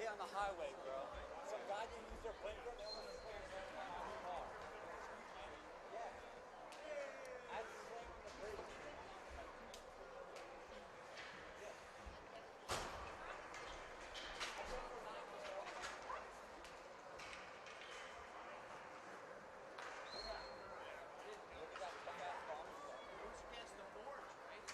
on the highway, bro. Some guy didn't use their blinker. They almost slammed their car. Yeah. I had to slam on the brakes. Look at that tough-ass bomb stuff. It's against the boards, right?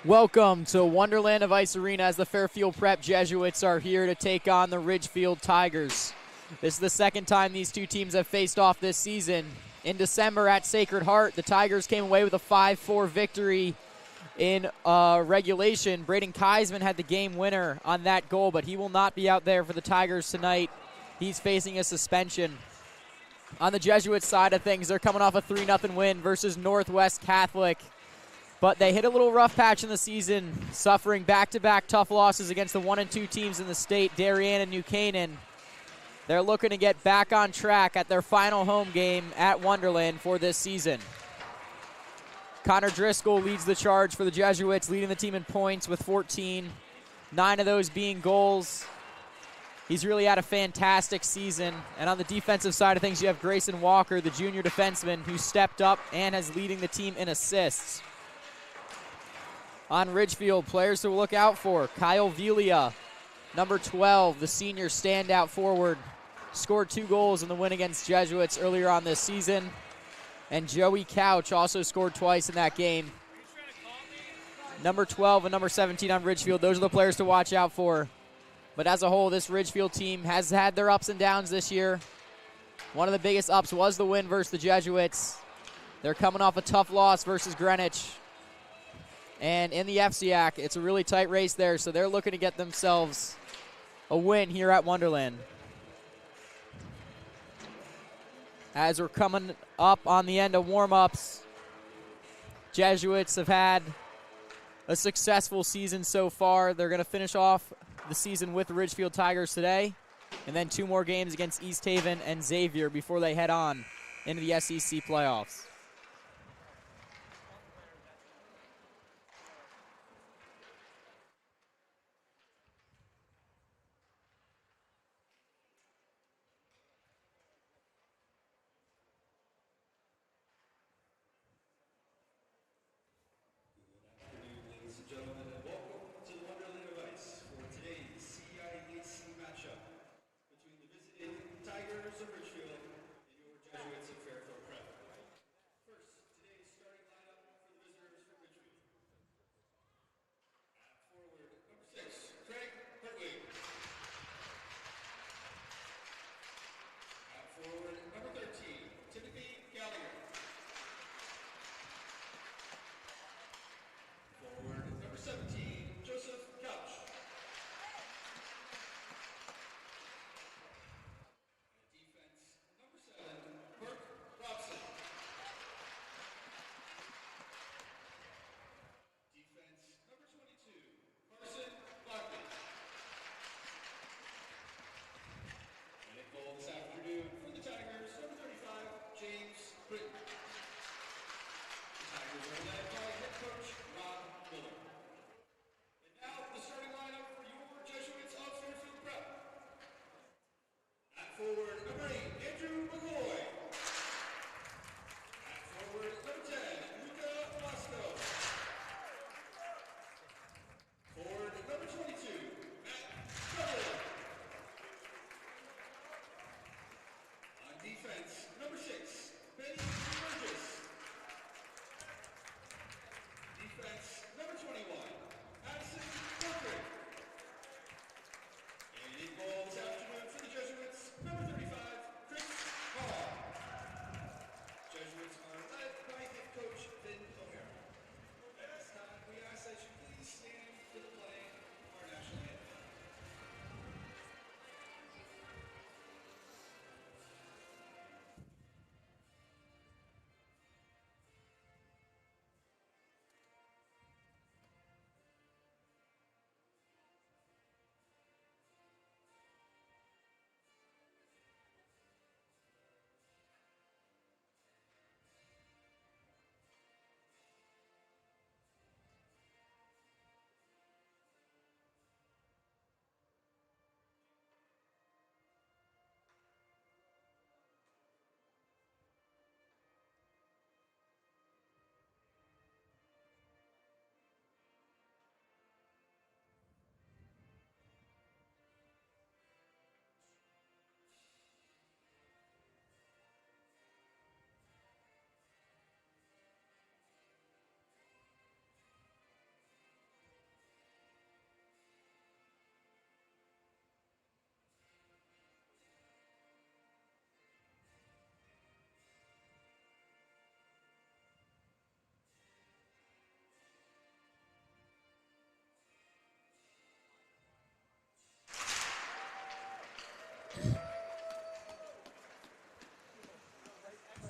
Welcome to Wonderland of Ice Arena as the Fairfield Prep Jesuits are here to take on the Ridgefield Tigers. This is the second time these two teams have faced off this season. In December at Sacred Heart, the Tigers came away with a 5-4 victory in regulation. Braden Kiesman had the game winner on that goal, but he will not be out there for the Tigers tonight. He's facing a suspension. On the Jesuits side of things, they're coming off a 3-0 win versus Northwest Catholic. But they hit a little rough patch in the season, suffering back-to-back tough losses against the 1 and 2 teams in the state, Darien and New Canaan. They're looking to get back on track at their final home game at Wonderland for this season. Connor Driscoll leads the charge for the Jesuits, leading the team in points with 14, 9 of those being goals. He's really had a fantastic season. And on the defensive side of things, you have Grayson Walker, the junior defenseman, who stepped up and is leading the team in assists. On Ridgefield, players to look out for: Kyle Velia, number 12, the senior standout forward, scored 2 goals in the win against Jesuits earlier on this season. And Joey Couch also scored twice in that game. Number 12 and number 17 on Ridgefield, those are the players to watch out for. But as a whole, this Ridgefield team has had their ups and downs this year. One of the biggest ups was the win versus the Jesuits. They're coming off a tough loss versus Greenwich. And in the FCAC, it's a really tight race there, so they're looking to get themselves a win here at Wonderland. As we're coming up on the end of warm-ups, Jesuits have had a successful season so far. They're going to finish off the season with the Ridgefield Tigers today, and then 2 more games against East Haven and Xavier before they head on into the SEC playoffs.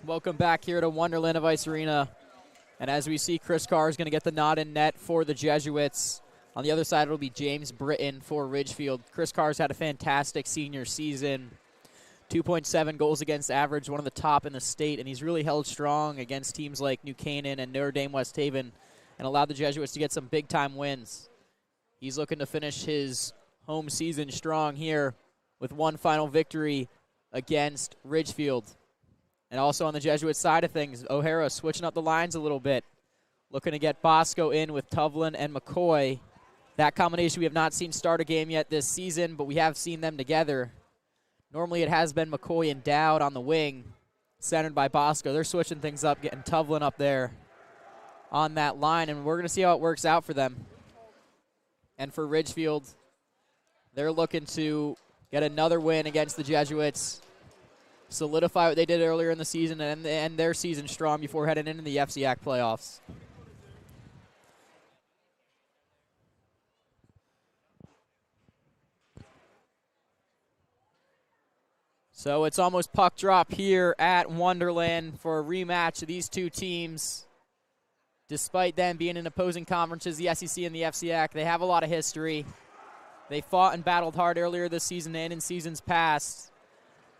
Welcome back here to Wonderland of Ice Arena. And as we see, Chris Carr is going to get the nod in net for the Jesuits. On the other side, it'll be James Britton for Ridgefield. Chris Carr's had a fantastic senior season. 2.7 goals against average, one of the top in the state, and he's really held strong against teams like New Canaan and Notre Dame West Haven and allowed the Jesuits to get some big-time wins. He's looking to finish his home season strong here with one final victory against Ridgefield. And also on the Jesuit side of things, O'Hara switching up the lines a little bit, looking to get Bosco in with Tuvlin and McCoy. That combination we have not seen start a game yet this season, but we have seen them together. Normally it has been McCoy and Dowd on the wing, centered by Bosco. They're switching things up, getting Tuvlin up there on that line, and we're going to see how it works out for them. And for Ridgefield, they're looking to get another win against the Jesuits, solidify what they did earlier in the season, and end their season strong before heading into the FCAC playoffs. So it's almost puck drop here at Wonderland for a rematch of these two teams. Despite them being in opposing conferences, the SEC and the FCAC, they have a lot of history. They fought and battled hard earlier this season and in seasons past.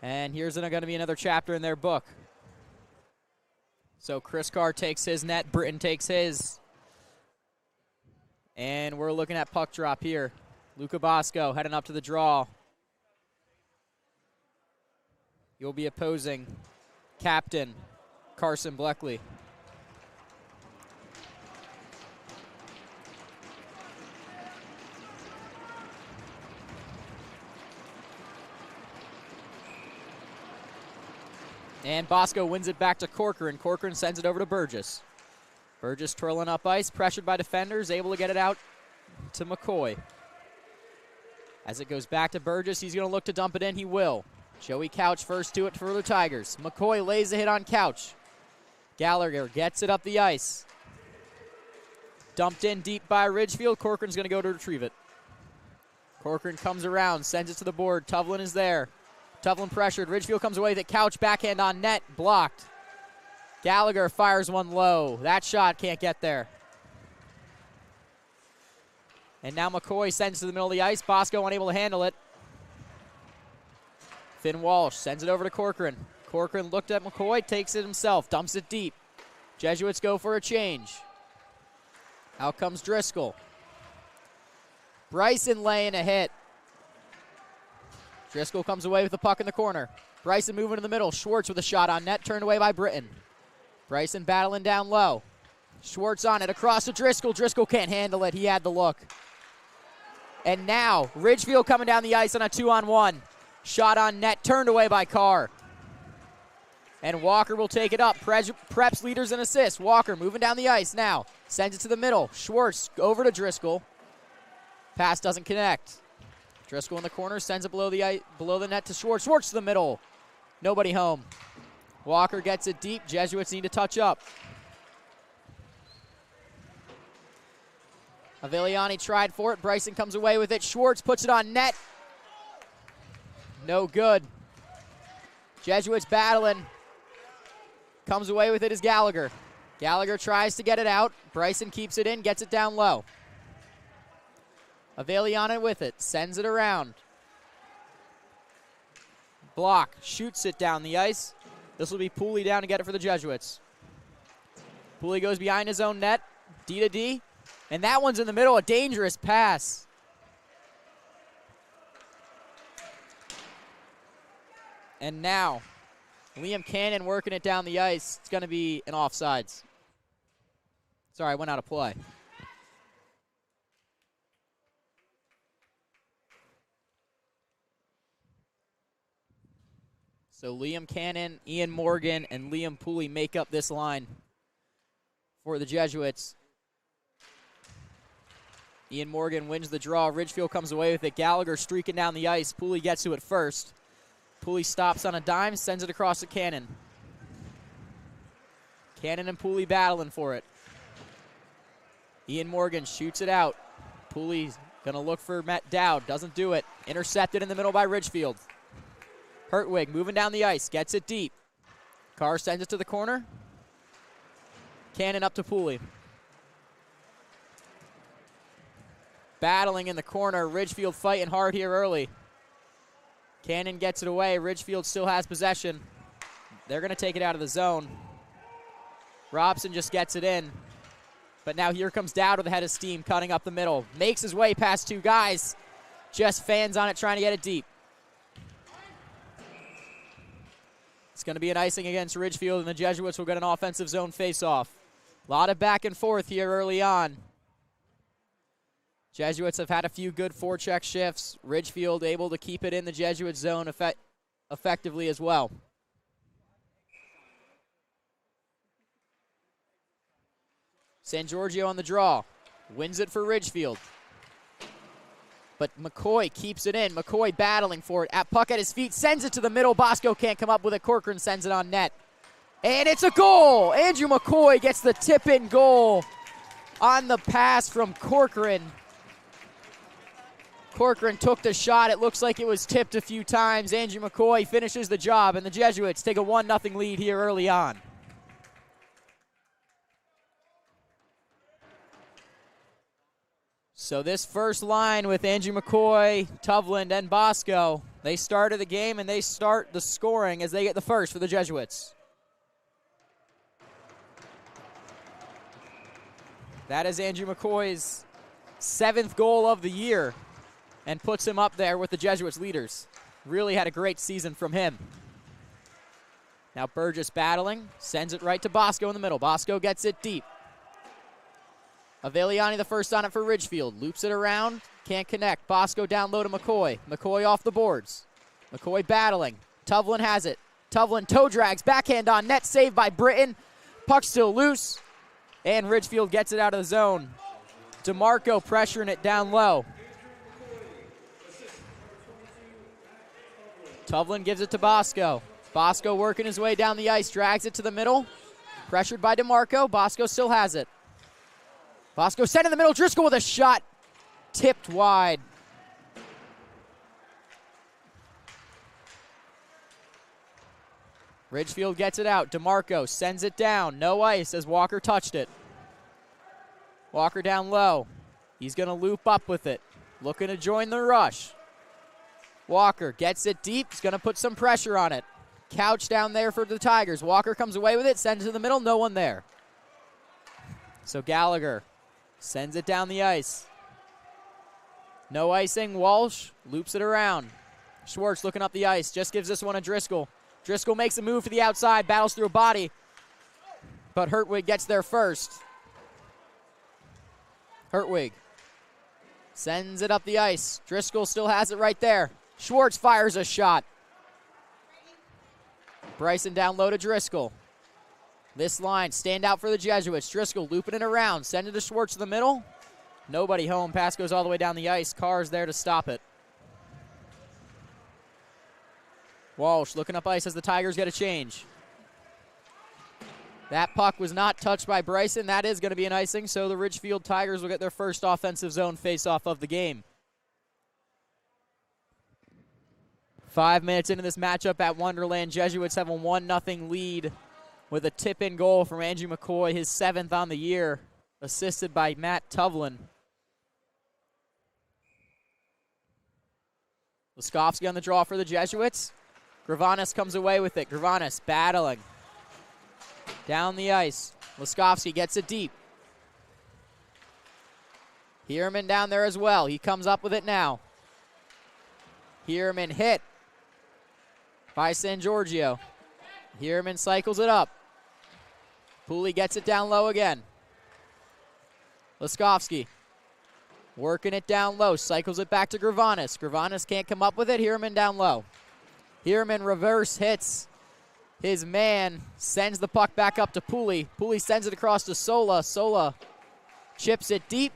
And here's going to be another chapter in their book. So Chris Carr takes his net, Britton takes his. And we're looking at puck drop here. Luca Bosco heading up to the draw. You'll be opposing captain Carson Bleckley. And Bosco wins it back to Corcoran. Corcoran sends it over to Burgess. Burgess twirling up ice, pressured by defenders, able to get it out to McCoy. As it goes back to Burgess, he's going to look to dump it in. He will. Joey Couch first to it for the Tigers. McCoy lays the hit on Couch. Gallagher gets it up the ice. Dumped in deep by Ridgefield. Corcoran's going to go to retrieve it. Corcoran comes around, sends it to the board. Tuvlin is there. Tuvlin pressured. Ridgefield comes away with it. Couch backhand on net. Blocked. Gallagher fires one low. That shot can't get there. And now McCoy sends it to the middle of the ice. Bosco unable to handle it. Finn Walsh sends it over to Corcoran. Corcoran looked at McCoy, takes it himself, dumps it deep. Jesuits go for a change. Out comes Driscoll. Bryson laying a hit. Driscoll comes away with the puck in the corner. Bryson moving to the middle. Schwartz with a shot on net, turned away by Britton. Bryson battling down low. Schwartz on it, across to Driscoll. Driscoll can't handle it. He had the look. And now, Ridgefield coming down the ice on a 2-on-1. Shot on net, turned away by Carr. And Walker will take it up. Preps leaders and assists. Walker moving down the ice now. Sends it to the middle. Schwartz over to Driscoll. Pass doesn't connect. Driscoll in the corner, sends it below the net to Schwartz. Schwartz to the middle. Nobody home. Walker gets it deep. Jesuits need to touch up. Aviliani tried for it. Bryson comes away with it. Schwartz puts it on net. No good. Jesuits battling. Comes away with it is Gallagher. Gallagher tries to get it out. Bryson keeps it in, gets it down low. Aviliani with it, sends it around. Block, shoots it down the ice. This will be Pooley down to get it for the Jesuits. Pooley goes behind his own net, D to D, and that one's in the middle, a dangerous pass. And now, Liam Cannon working it down the ice. It's going to be an offsides. Sorry, I went out of play. So Liam Cannon, Ian Morgan, and Liam Pooley make up this line for the Jesuits. Ian Morgan wins the draw. Ridgefield comes away with it. Gallagher streaking down the ice. Pooley gets to it first. Pooley stops on a dime, sends it across to Cannon. Cannon and Pooley battling for it. Ian Morgan shoots it out. Pooley's going to look for Matt Dowd. Doesn't do it. Intercepted in the middle by Ridgefield. Hertwig moving down the ice. Gets it deep. Carr sends it to the corner. Cannon up to Pooley. Battling in the corner. Ridgefield fighting hard here early. Cannon gets it away. Ridgefield still has possession. They're going to take it out of the zone. Robson just gets it in. But now here comes Dowd with a head of steam, cutting up the middle. Makes his way past two guys. Just fans on it, trying to get it deep. It's going to be an icing against Ridgefield, and the Jesuits will get an offensive zone face-off. A lot of back and forth here early on. Jesuits have had a few good forecheck shifts. Ridgefield able to keep it in the Jesuit zone effectively as well. San Giorgio on the draw. Wins it for Ridgefield. But McCoy keeps it in. McCoy battling for it. Puck at his feet. Sends it to the middle. Bosco can't come up with it. Corcoran sends it on net. And it's a goal! Andrew McCoy gets the tip-in goal on the pass from Corcoran. Corcoran took the shot. It looks like it was tipped a few times. Andrew McCoy finishes the job, and the Jesuits take a 1-0 lead here early on. So this first line with Andrew McCoy, Tovland, and Bosco, they started the game and they start the scoring as they get the first for the Jesuits. That is Andrew McCoy's 7th goal of the year and puts him up there with the Jesuits leaders. Really had a great season from him. Now Burgess battling, sends it right to Bosco in the middle. Bosco gets it deep. Aveliani the first on it for Ridgefield. Loops it around, can't connect. Bosco down low to McCoy. McCoy off the boards. McCoy battling. Tovlin has it. Tovlin toe drags, backhand on net, saved by Britton. Puck still loose, and Ridgefield gets it out of the zone. DeMarco pressuring it down low. Tovlin gives it to Bosco. Bosco working his way down the ice, drags it to the middle. Pressured by DeMarco. Bosco still has it. Bosco sent in the middle. Driscoll with a shot. Tipped wide. Ridgefield gets it out. DeMarco sends it down. No ice as Walker touched it. Walker down low. He's going to loop up with it. Looking to join the rush. Walker gets it deep. He's going to put some pressure on it. Couch down there for the Tigers. Walker comes away with it. Sends it to the middle. No one there. So Gallagher sends it down the ice. No icing. Walsh loops it around. Schwartz looking up the ice. Just gives this one to Driscoll. Driscoll makes a move to the outside. Battles through a body. But Hertwig gets there first. Hertwig sends it up the ice. Driscoll still has it right there. Schwartz fires a shot. Bryson down low to Driscoll. This line, stand out for the Jesuits. Driscoll looping it around. Send it to Schwartz to the middle. Nobody home. Pass goes all the way down the ice. Carr's there to stop it. Walsh looking up ice as the Tigers get a change. That puck was not touched by Bryson. That is going to be an icing, so the Ridgefield Tigers will get their first offensive zone faceoff of the game. 5 minutes into this matchup at Wonderland, Jesuits have a 1-0 lead with a tip-in goal from Andrew McCoy, his 7th on the year, assisted by Matt Tovlin. Laskowski on the draw for the Jesuits. Gravanis comes away with it. Gravanis battling. Down the ice. Laskowski gets it deep. Hierman down there as well. He comes up with it now. Hierman hit by San Giorgio. Hierman cycles it up. Pooley gets it down low again. Laskowski working it down low. Cycles it back to Gravanis. Gravanis can't come up with it. Hierman down low. Hierman reverse hits his man. Sends the puck back up to Pooley. Pooley sends it across to Sola. Sola chips it deep.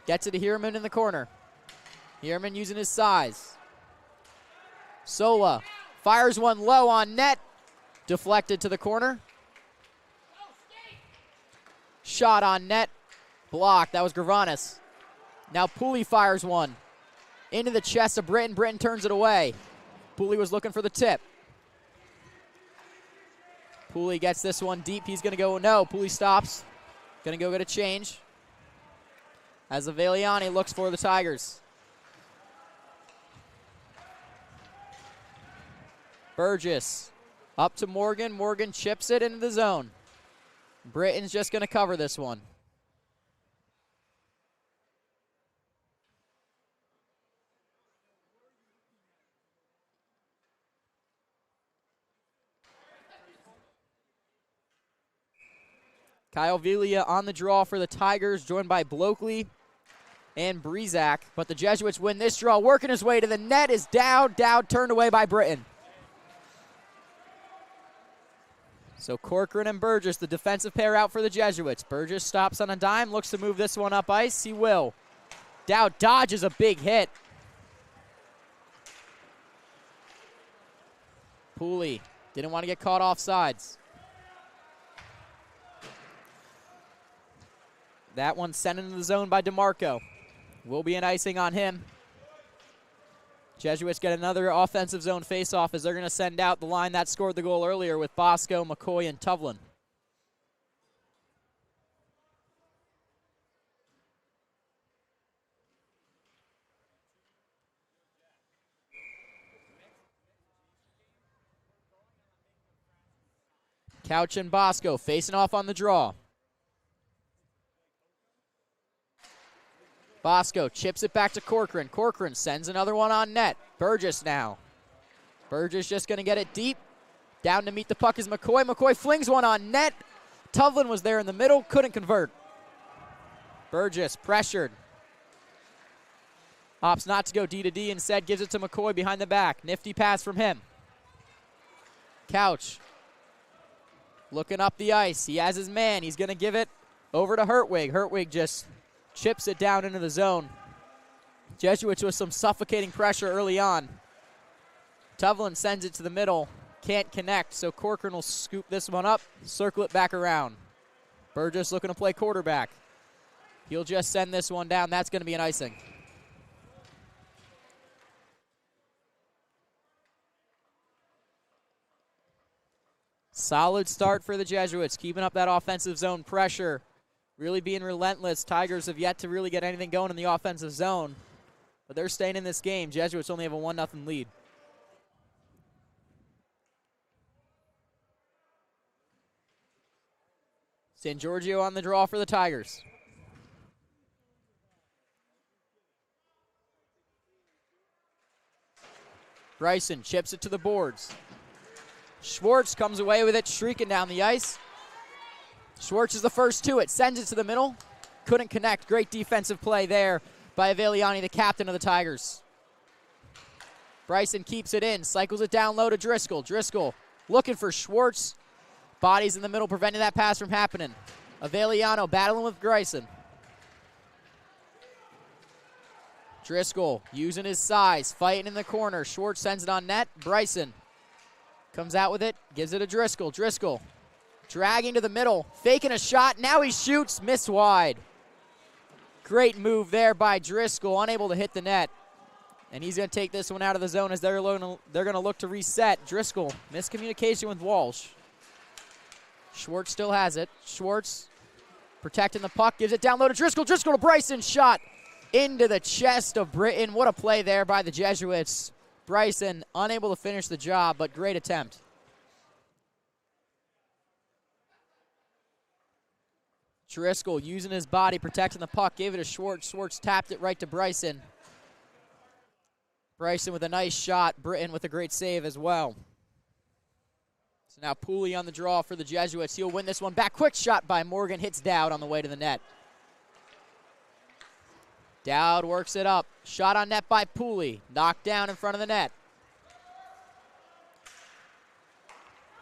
Gets it to Hierman in the corner. Hierman using his size. Sola fires one low on net. Deflected to the corner. Shot on net. Blocked. That was Gravanis. Now Pooley fires one into the chest of Britton. Britton turns it away. Pooley was looking for the tip. Pooley gets this one deep. He's going to go, no. Pooley stops. Going to go get a change. As Aveliani looks for the Tigers. Burgess up to Morgan. Morgan chips it into the zone. Britton's just going to cover this one. Kyle Villa on the draw for the Tigers, joined by Blokely and Breezak. But the Jesuits win this draw. Working his way to the net is Dowd. Dowd turned away by Britton. So Corcoran and Burgess, the defensive pair out for the Jesuits. Burgess stops on a dime, looks to move this one up ice. He will. Dowd dodges a big hit. Pooley didn't want to get caught off sides. That one sent into the zone by DeMarco. Will be an icing on him. Jesuits get another offensive zone faceoff as they're going to send out the line that scored the goal earlier with Bosco, McCoy, and Tuvlin. Couch and Bosco facing off on the draw. Bosco chips it back to Corcoran. Corcoran sends another one on net. Burgess now. Burgess just going to get it deep. Down to meet the puck is McCoy. McCoy flings one on net. Tuvlin was there in the middle. Couldn't convert. Burgess pressured. Opts not to go D to D. Instead gives it to McCoy behind the back. Nifty pass from him. Couch. Looking up the ice. He has his man. He's going to give it over to Hertwig. Hertwig just chips it down into the zone. Jesuits with some suffocating pressure early on. Tuvlin sends it to the middle. Can't connect, so Corcoran will scoop this one up, circle it back around. Burgess looking to play quarterback. He'll just send this one down. That's going to be an icing. Solid start for the Jesuits, keeping up that offensive zone pressure. Really being relentless. Tigers have yet to really get anything going in the offensive zone. But they're staying in this game. Jesuits only have a 1-0 lead. San Giorgio on the draw for the Tigers. Bryson chips it to the boards. Schwartz comes away with it, shrieking down the ice. Schwartz is the first to it, sends it to the middle. Couldn't connect. Great defensive play there by Aveliani, the captain of the Tigers. Bryson keeps it in, cycles it down low to Driscoll. Driscoll looking for Schwartz. Bodies in the middle, preventing that pass from happening. Aveliano battling with Bryson. Driscoll using his size, fighting in the corner. Schwartz sends it on net. Bryson comes out with it, gives it to Driscoll. Driscoll dragging to the middle, faking a shot. Now he shoots, missed wide. Great move there by Driscoll, unable to hit the net. And he's going to take this one out of the zone as they're going to look to reset. Driscoll, miscommunication with Walsh. Schwartz still has it. Schwartz protecting the puck, gives it down low to Driscoll. Driscoll to Bryson, shot into the chest of Britton. What a play there by the Jesuits. Bryson unable to finish the job, but great attempt. Driscoll using his body, protecting the puck, gave it to Schwartz. Schwartz tapped it right to Bryson. Bryson with a nice shot. Britton with a great save as well. So now Pooley on the draw for the Jesuits. He'll win this one back. Quick shot by Morgan. Hits Dowd on the way to the net. Dowd works it up. Shot on net by Pooley. Knocked down in front of the net.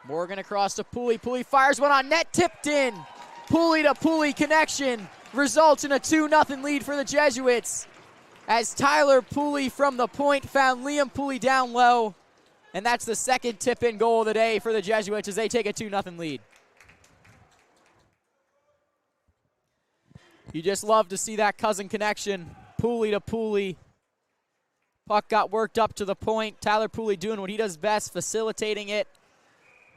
Morgan across to Pooley. Pooley fires one on net. Tipped in. Pooley to Pooley connection results in a 2-0 lead for the Jesuits as Tyler Pooley from the point found Liam Pooley down low. And that's the second tip-in goal of the day for the Jesuits as they take a 2-0 lead. You just love to see that cousin connection. Pooley to Pooley. Puck got worked up to the point. Tyler Pooley doing what he does best, facilitating it.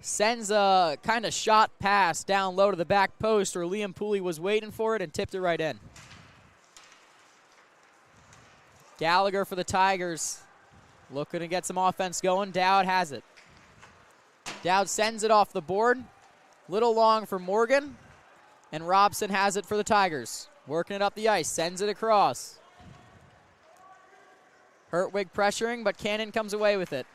Sends a kind of shot pass down low to the back post where Liam Pooley was waiting for it and tipped it right in. Gallagher for the Tigers. Looking to get some offense going. Dowd has it. Dowd sends it off the board. Little long for Morgan. And Robson has it for the Tigers. Working it up the ice. Sends it across. Hertwig pressuring, but Cannon comes away with it.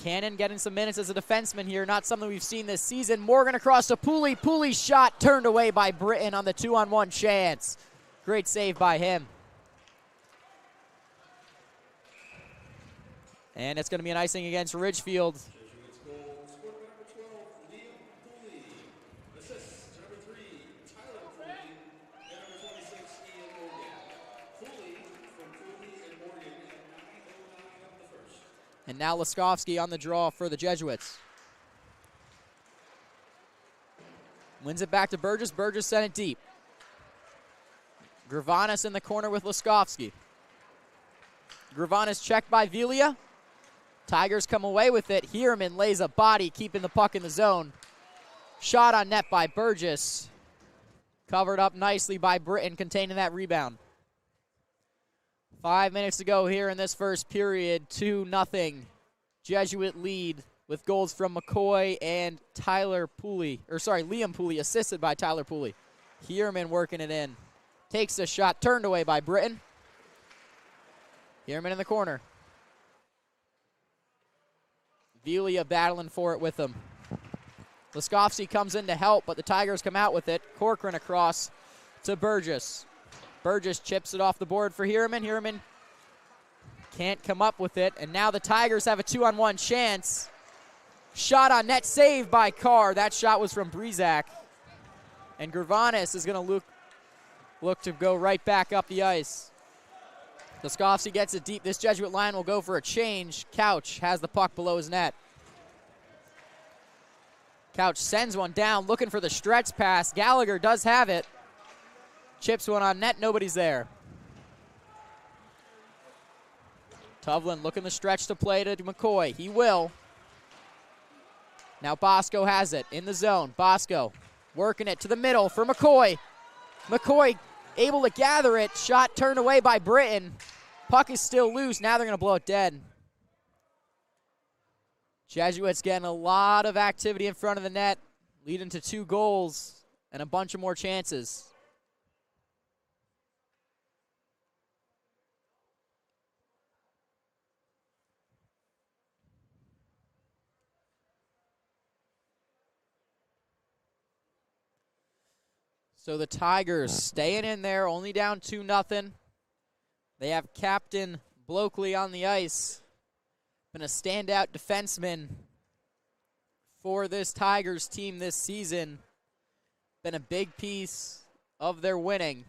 Cannon getting some minutes as a defenseman here. Not something we've seen this season. Morgan across to Pooley. Pooley's shot turned away by Britton on the 2-on-1 chance. Great save by him. And it's going to be an icing against Ridgefield. And now Laskovsky on the draw for the Jesuits. Wins it back to Burgess. Burgess sent it deep. Gravanas in the corner with Laskovsky. Gravanas checked by Velia. Tigers come away with it. Hierman lays a body, keeping the puck in the zone. Shot on net by Burgess. Covered up nicely by Britton, containing that rebound. 5 minutes to go here in this first period. 2-0. Jesuit lead with goals from McCoy and Liam Pooley, assisted by Tyler Pooley. Hierman working it in. Takes the shot, turned away by Britton. Hierman in the corner. Velia battling for it with him. Laskovsky comes in to help, but the Tigers come out with it. Corcoran across to Burgess. Burgess chips it off the board for Hierman. Hierman can't come up with it, and now the Tigers have a 2-on-1 chance. Shot on net, saved by Carr. That shot was from Breezak. And Gravanas is going to look to go right back up the ice. Laskovsky gets it deep. This Jesuit line will go for a change. Couch has the puck below his net. Couch sends one down, looking for the stretch pass. Gallagher does have it. Chips one on net, nobody's there. Tovlin looking to stretch to play to McCoy. He will. Now Bosco has it in the zone. Bosco working it to the middle for McCoy. McCoy able to gather it. Shot turned away by Britton. Puck is still loose. Now they're going to blow it dead. Jesuits getting a lot of activity in front of the net, leading to 2 goals and a bunch of more chances. So the Tigers staying in there, only down 2-0. They have Captain Blokely on the ice. Been a standout defenseman for this Tigers team this season. Been a big piece of their winning.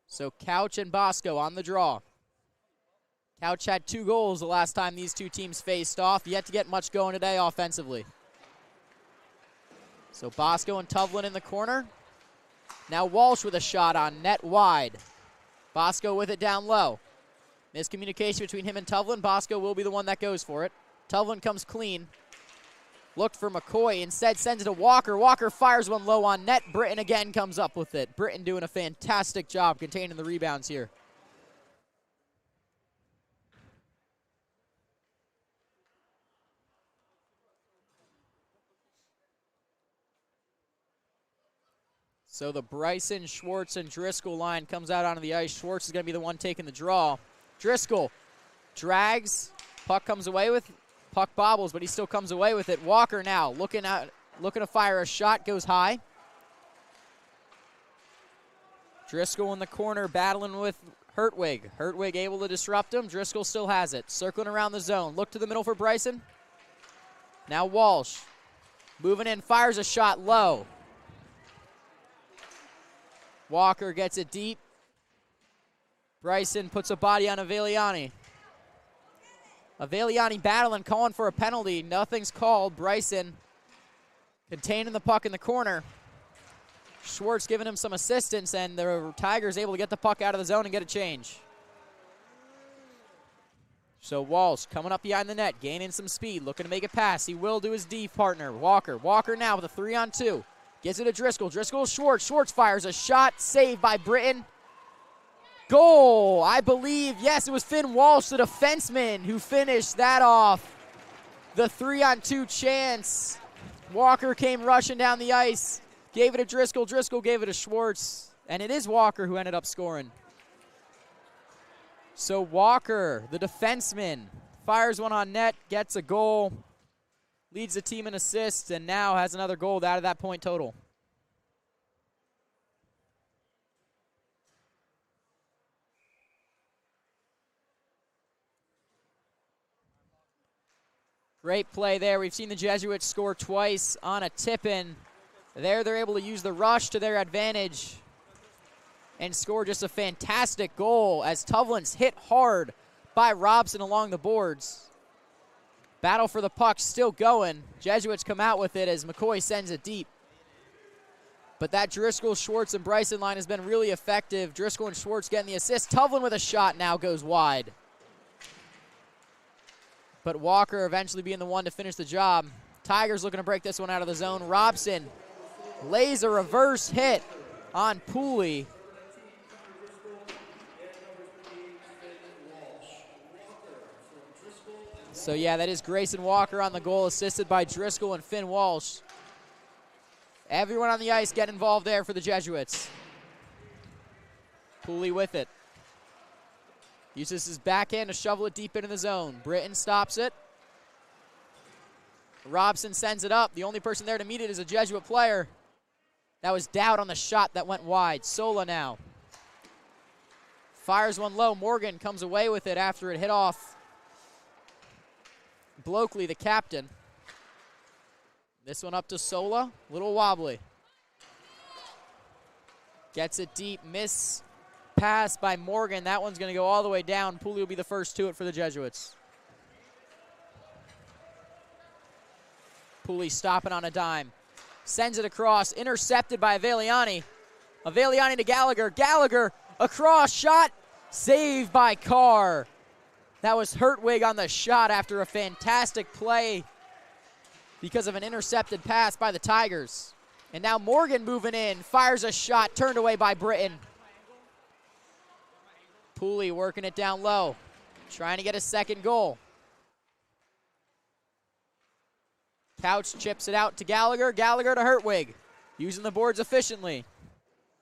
So Couch and Bosco on the draw. Couch had 2 goals the last time these two teams faced off. Yet to get much going today offensively. So Bosco and Tovlin in the corner. Now Walsh with a shot on net wide. Bosco with it down low. Miscommunication between him and Tovlin. Bosco will be the one that goes for it. Tovlin comes clean. Looked for McCoy. Instead sends it to Walker. Walker fires one low on net. Britton again comes up with it. Britton doing a fantastic job containing the rebounds here. So the Bryson, Schwartz, and Driscoll line comes out onto the ice. Schwartz is going to be the one taking the draw. Driscoll drags. Puck comes away with. Puck bobbles, but he still comes away with it. Walker now looking to fire a shot. Goes high. Driscoll in the corner battling with Hertwig. Hertwig able to disrupt him. Driscoll still has it. Circling around the zone. Look to the middle for Bryson. Now Walsh. Moving in. Fires a shot low. Walker gets it deep. Bryson puts a body on Aveliani. Aveliani battling, calling for a penalty. Nothing's called. Bryson containing the puck in the corner. Schwartz giving him some assistance, and the Tigers able to get the puck out of the zone and get a change. So Walsh coming up behind the net, gaining some speed, looking to make a pass. He will to his D partner, Walker. Walker now with a 3-on-2. Gets it to Driscoll. Driscoll, Schwartz. Schwartz fires a shot, saved by Britton. Goal, I believe. Yes, it was Finn Walsh, the defenseman, who finished that off. The 3-on-2 chance. Walker came rushing down the ice, gave it to Driscoll. Driscoll gave it to Schwartz, and it is Walker who ended up scoring. So Walker, the defenseman, fires one on net, gets a goal, leads the team in assists, and now has another goal to add to that point total. Great play there. We've seen the Jesuits score twice on a tip-in. There they're able to use the rush to their advantage and score just a fantastic goal as Tuvlin's hit hard by Robson along the boards. Battle for the puck still going. Jesuits come out with it as McCoy sends it deep. But that Driscoll, Schwartz, and Bryson line has been really effective. Driscoll and Schwartz getting the assist. Tuvlin with a shot now goes wide. But Walker eventually being the one to finish the job. Tigers looking to break this one out of the zone. Robson lays a reverse hit on Pooley. So yeah, that is Grayson Walker on the goal, assisted by Driscoll and Finn Walsh. Everyone on the ice getting involved there for the Jesuits. Pooley with it. Uses his backhand to shovel it deep into the zone. Britton stops it. Robson sends it up. The only person there to meet it is a Jesuit player. That was Dowd on the shot that went wide. Sola now. Fires one low. Morgan comes away with it after it hit off Blokely, the captain. This one up to Sola. Little wobbly. Gets it deep. Miss pass by Morgan. That one's going to go all the way down. Pooley will be the first to it for the Jesuits. Pooley stopping on a dime. Sends it across. Intercepted by Aveliani. Aveliani to Gallagher. Gallagher across. Shot. Saved by Carr. That was Hertwig on the shot after a fantastic play because of an intercepted pass by the Tigers. And now Morgan moving in. Fires a shot. Turned away by Britton. Pooley working it down low. Trying to get a second goal. Couch chips it out to Gallagher. Gallagher to Hertwig. Using the boards efficiently.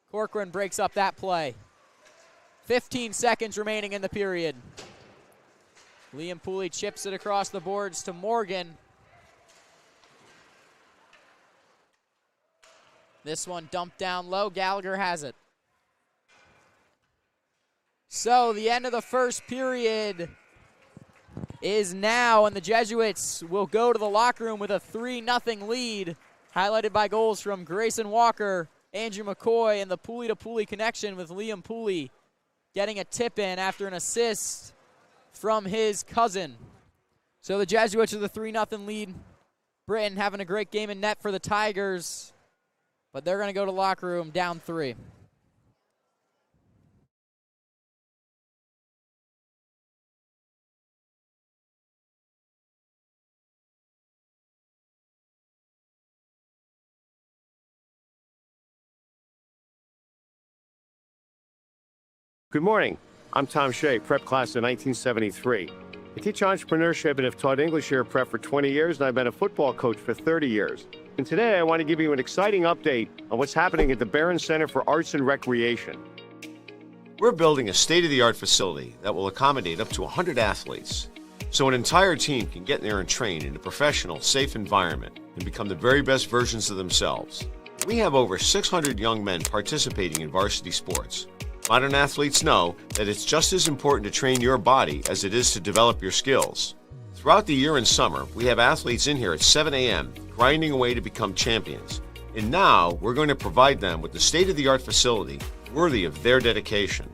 Corcoran breaks up that play. 15 seconds remaining in the period. Liam Pooley chips it across the boards to Morgan. This one dumped down low. Gallagher has it. So the end of the first period is now, and the Jesuits will go to the locker room with a 3-0 lead, highlighted by goals from Grayson Walker, Andrew McCoy, and the Pooley-to-Pooley connection with Liam Pooley getting a tip-in after an assist from his cousin. So the Jesuits with a 3-0 lead. Britton having a great game in net for the Tigers, but they're going to go to the locker room down 3. Good morning. I'm Tom Shea, prep class of 1973. I teach entrepreneurship and have taught English here at prep for 20 years, and I've been a football coach for 30 years. And today I want to give you an exciting update on what's happening at the Barron Center for Arts and Recreation. We're building a state-of-the-art facility that will accommodate up to 100 athletes, so an entire team can get in there and train in a professional, safe environment and become the very best versions of themselves. We have over 600 young men participating in varsity sports. Modern athletes know that it's just as important to train your body as it is to develop your skills. Throughout the year and summer, we have athletes in here at 7 a.m. grinding away to become champions. And now, we're going to provide them with the state-of-the-art facility worthy of their dedication.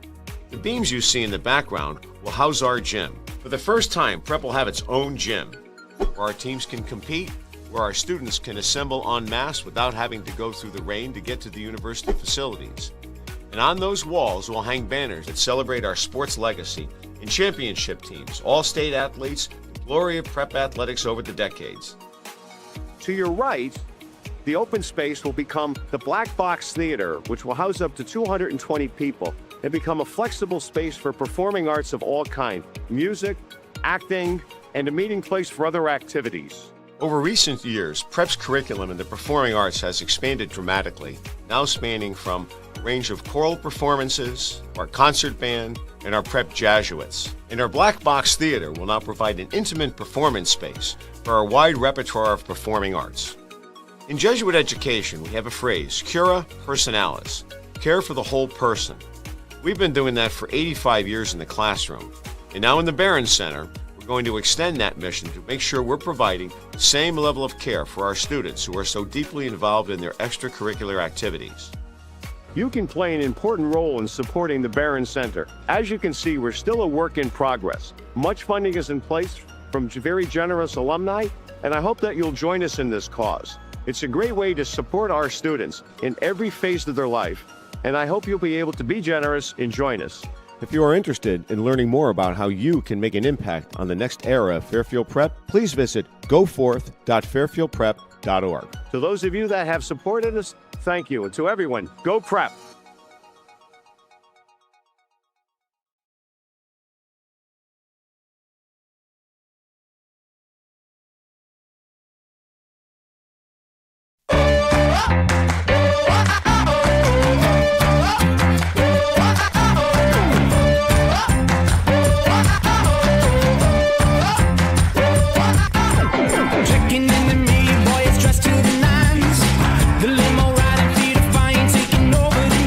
The beams you see in the background will house our gym. For the first time, Prep will have its own gym, where our teams can compete, where our students can assemble en masse without having to go through the rain to get to the university facilities. And on those walls, we'll hang banners that celebrate our sports legacy and championship teams, all-state athletes, the glory of prep athletics over the decades. To your right, the open space will become the Black Box Theater, which will house up to 220 people and become a flexible space for performing arts of all kinds, music, acting, and a meeting place for other activities. Over recent years, Prep's curriculum in the performing arts has expanded dramatically, now spanning from a range of choral performances, our concert band, and our Prep Jesuits. And our Black Box Theater will now provide an intimate performance space for our wide repertoire of performing arts. In Jesuit education, we have a phrase, cura personalis, care for the whole person. We've been doing that for 85 years in the classroom. And now in the Barron Center, we're going to extend that mission to make sure we're providing the same level of care for our students who are so deeply involved in their extracurricular activities. You can play an important role in supporting the Barron Center. As you can see, we're still a work in progress. Much funding is in place from very generous alumni, and I hope that you'll join us in this cause. It's a great way to support our students in every phase of their life, and I hope you'll be able to be generous and join us. If you are interested in learning more about how you can make an impact on the next era of Fairfield Prep, please visit goforth.fairfieldprep.org. To those of you that have supported us, thank you. And to everyone, go Prep! Boy, it's dressed to the nines. The limo riding, feet of fire, taking over the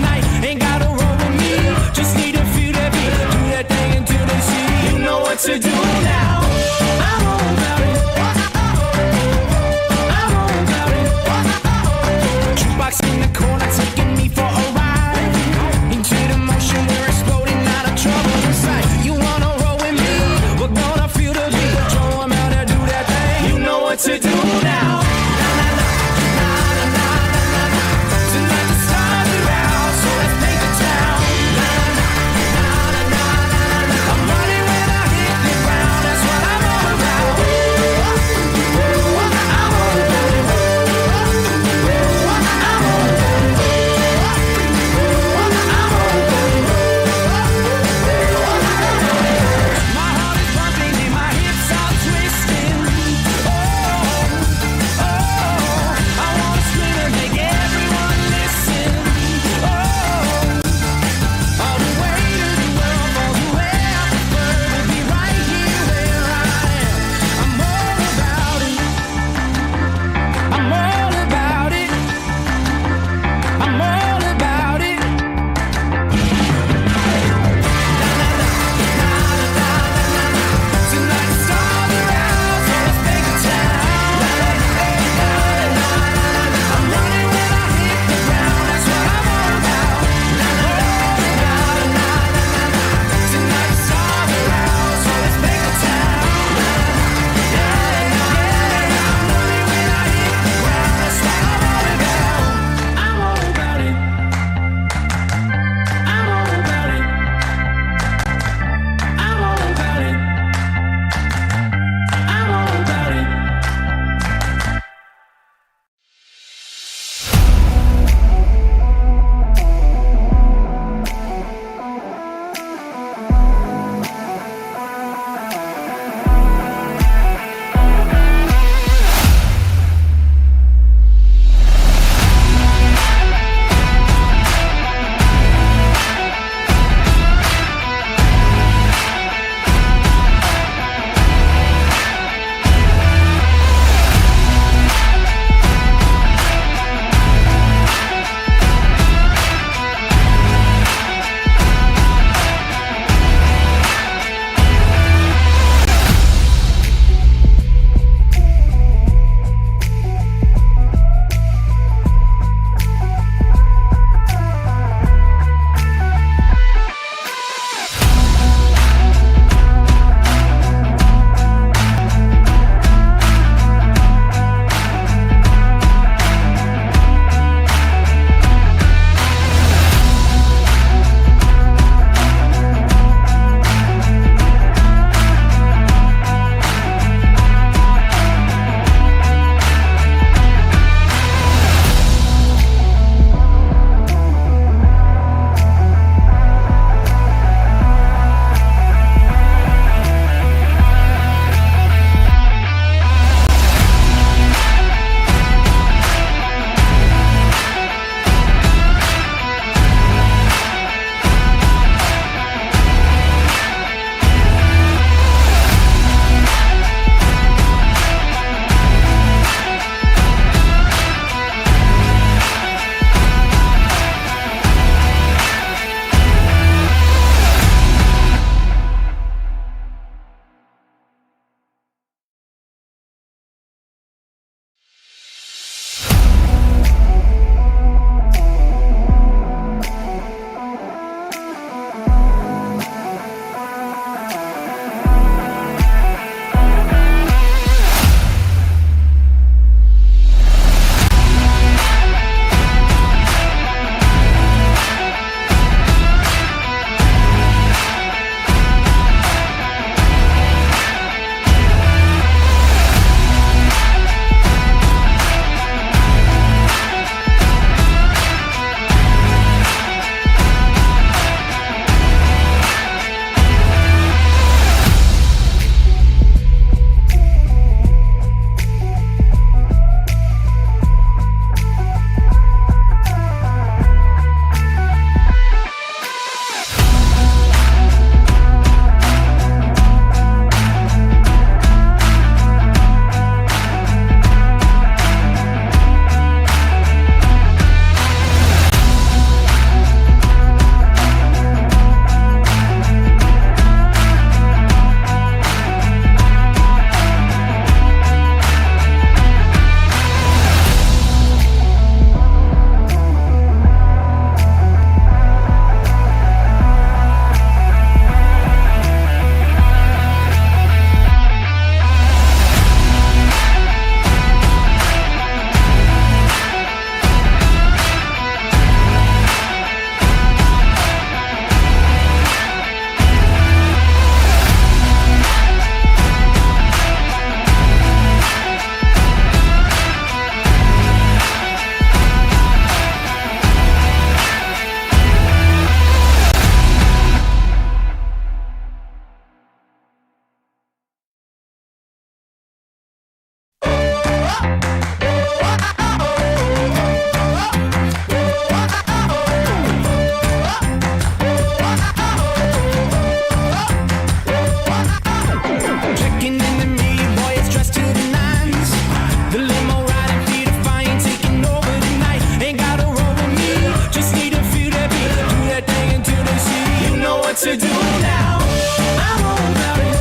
to do now. I'm all about it.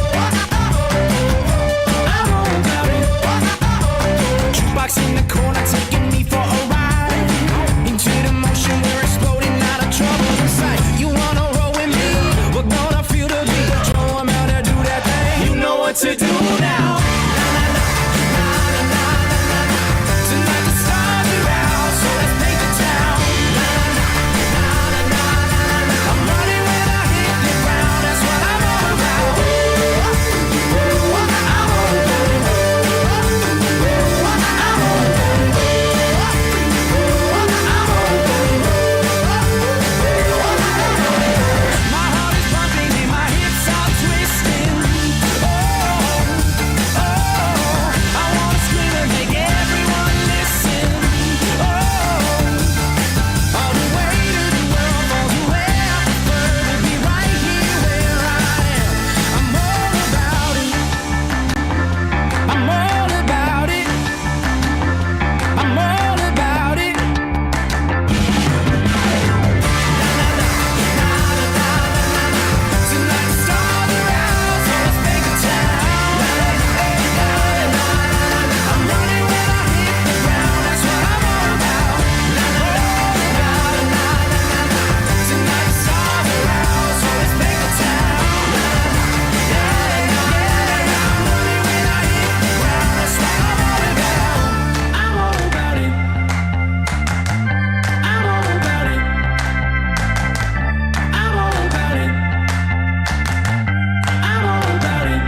I'm all about it. Jukebox in the corner taking me for a ride. Into the motion, we're exploding out of trouble inside. You wanna roll with me? We're gonna feel the beat. Show 'em how to do that thing. You know what to do now. Tonight the stars are out, so let's make the town. I'm running when I hit the ground. That's what I'm all about. I'm all about it. I'm all about it. My heart is pumping and my hips are twisting. Oh, I wanna scream and make everyone listen. All the way to the world, all the way I prefer to be right here where I am. I'm all about it. I'm all about it. I'm all about it. Tonight the stars are out, so let's make a town. I'm running when I hit the ground. That's what I'm all about. Tonight the stars are out, so let's make a town. I'm running when I hit the ground. That's what I'm all about. I'm all about it. I'm all about it. I'm all about it. I'm all about it.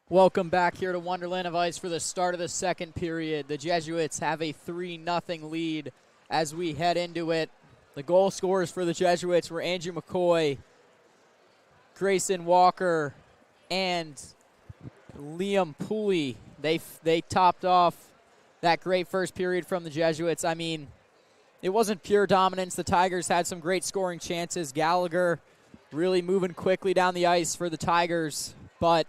Welcome back here to Wonderland of Ice for the start of the second period. The Jesuits have a 3-0 lead as we head into it. The goal scorers for the Jesuits were Andrew McCoy, Grayson Walker, and Liam Pooley. They topped off that great first period from the Jesuits. I mean, it wasn't pure dominance. The Tigers had some great scoring chances. Gallagher really moving quickly down the ice for the Tigers, but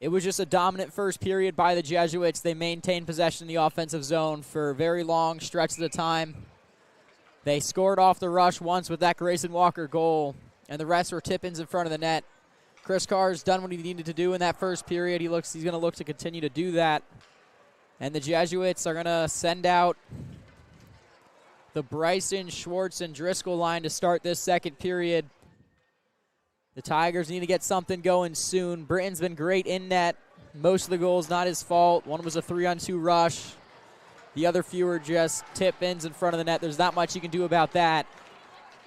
it was just a dominant first period by the Jesuits. They maintained possession in the offensive zone for very long stretches of time. They scored off the rush once with that Grayson Walker goal, and the rest were tip-ins in front of the net. Chris Carr's done what he needed to do in that first period. He's going to look to continue to do that. And the Jesuits are going to send out the Bryson, Schwartz, and Driscoll line to start this second period. The Tigers need to get something going soon. Britton's been great in net. Most of the goals not his fault. One was a 3-on-2 rush. The other few were just tip-ins in front of the net. There's not much you can do about that.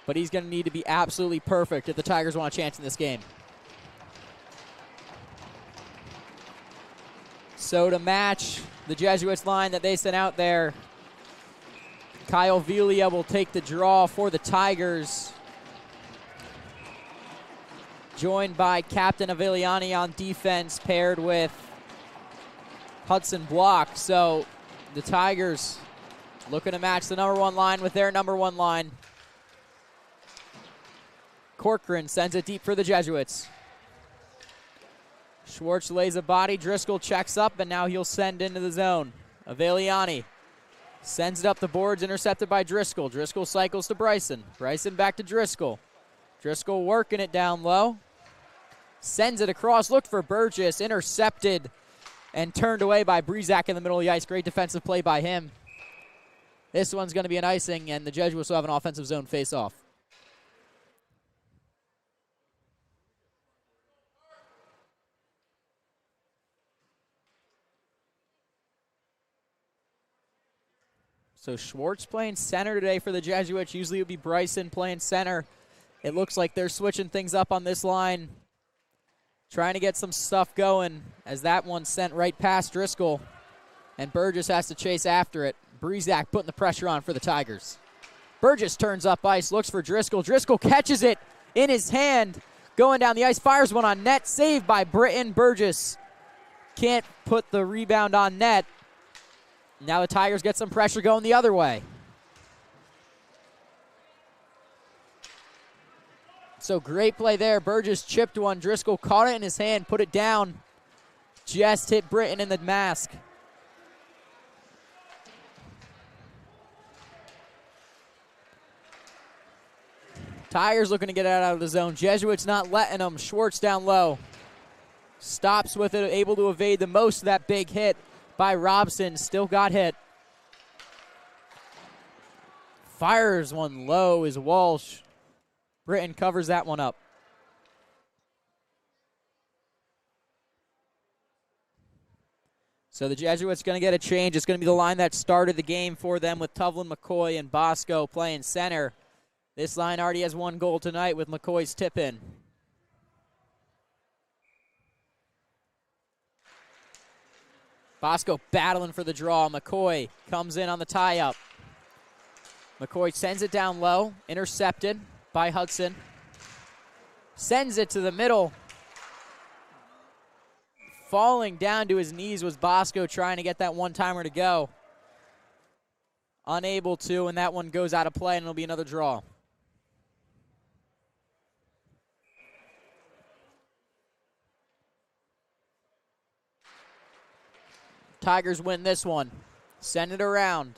But he's going to need to be absolutely perfect if the Tigers want a chance in this game. So to match the Jesuits line that they sent out there, Kyle Velia will take the draw for the Tigers, joined by Captain Aviliani on defense, paired with Hudson Block. So the Tigers looking to match the number one line with their number one line. Corcoran sends it deep for the Jesuits. Schwartz lays a body. Driscoll checks up, and now he'll send into the zone. Aviliani sends it up the boards, intercepted by Driscoll. Driscoll cycles to Bryson. Bryson back to Driscoll. Driscoll working it down low. Sends it across, looked for Burgess, intercepted and turned away by Breezak in the middle of the ice. Great defensive play by him. This one's going to be an icing, and the Jesuits will have an offensive zone face-off. So Schwartz playing center today for the Jesuits. Usually it would be Bryson playing center. It looks like they're switching things up on this line, trying to get some stuff going as that one sent right past Driscoll, and Burgess has to chase after it. Breezak putting the pressure on for the Tigers. Burgess turns up ice, looks for Driscoll. Driscoll catches it in his hand, going down the ice, fires one on net, saved by Britton. Burgess can't put the rebound on net. Now the Tigers get some pressure going the other way. So great play there. Burgess chipped one. Driscoll caught it in his hand, put it down. Just hit Britton in the mask. Tigers looking to get it out of the zone. Jesuits not letting them. Schwartz down low. Stops with it, able to evade the most of that big hit by Robson. Still got hit. Fires one low is Walsh. Britton covers that one up. So the Jesuits going to get a change. It's going to be the line that started the game for them with Tuvlin, McCoy, and Bosco playing center. This line already has one goal tonight with McCoy's tip-in. Bosco battling for the draw. McCoy comes in on the tie-up. McCoy sends it down low, intercepted by Hudson. Sends it to the middle. Falling down to his knees was Bosco, trying to get that one-timer to go. Unable to, and that one goes out of play, and it'll be another draw. Tigers win this one. Send it around.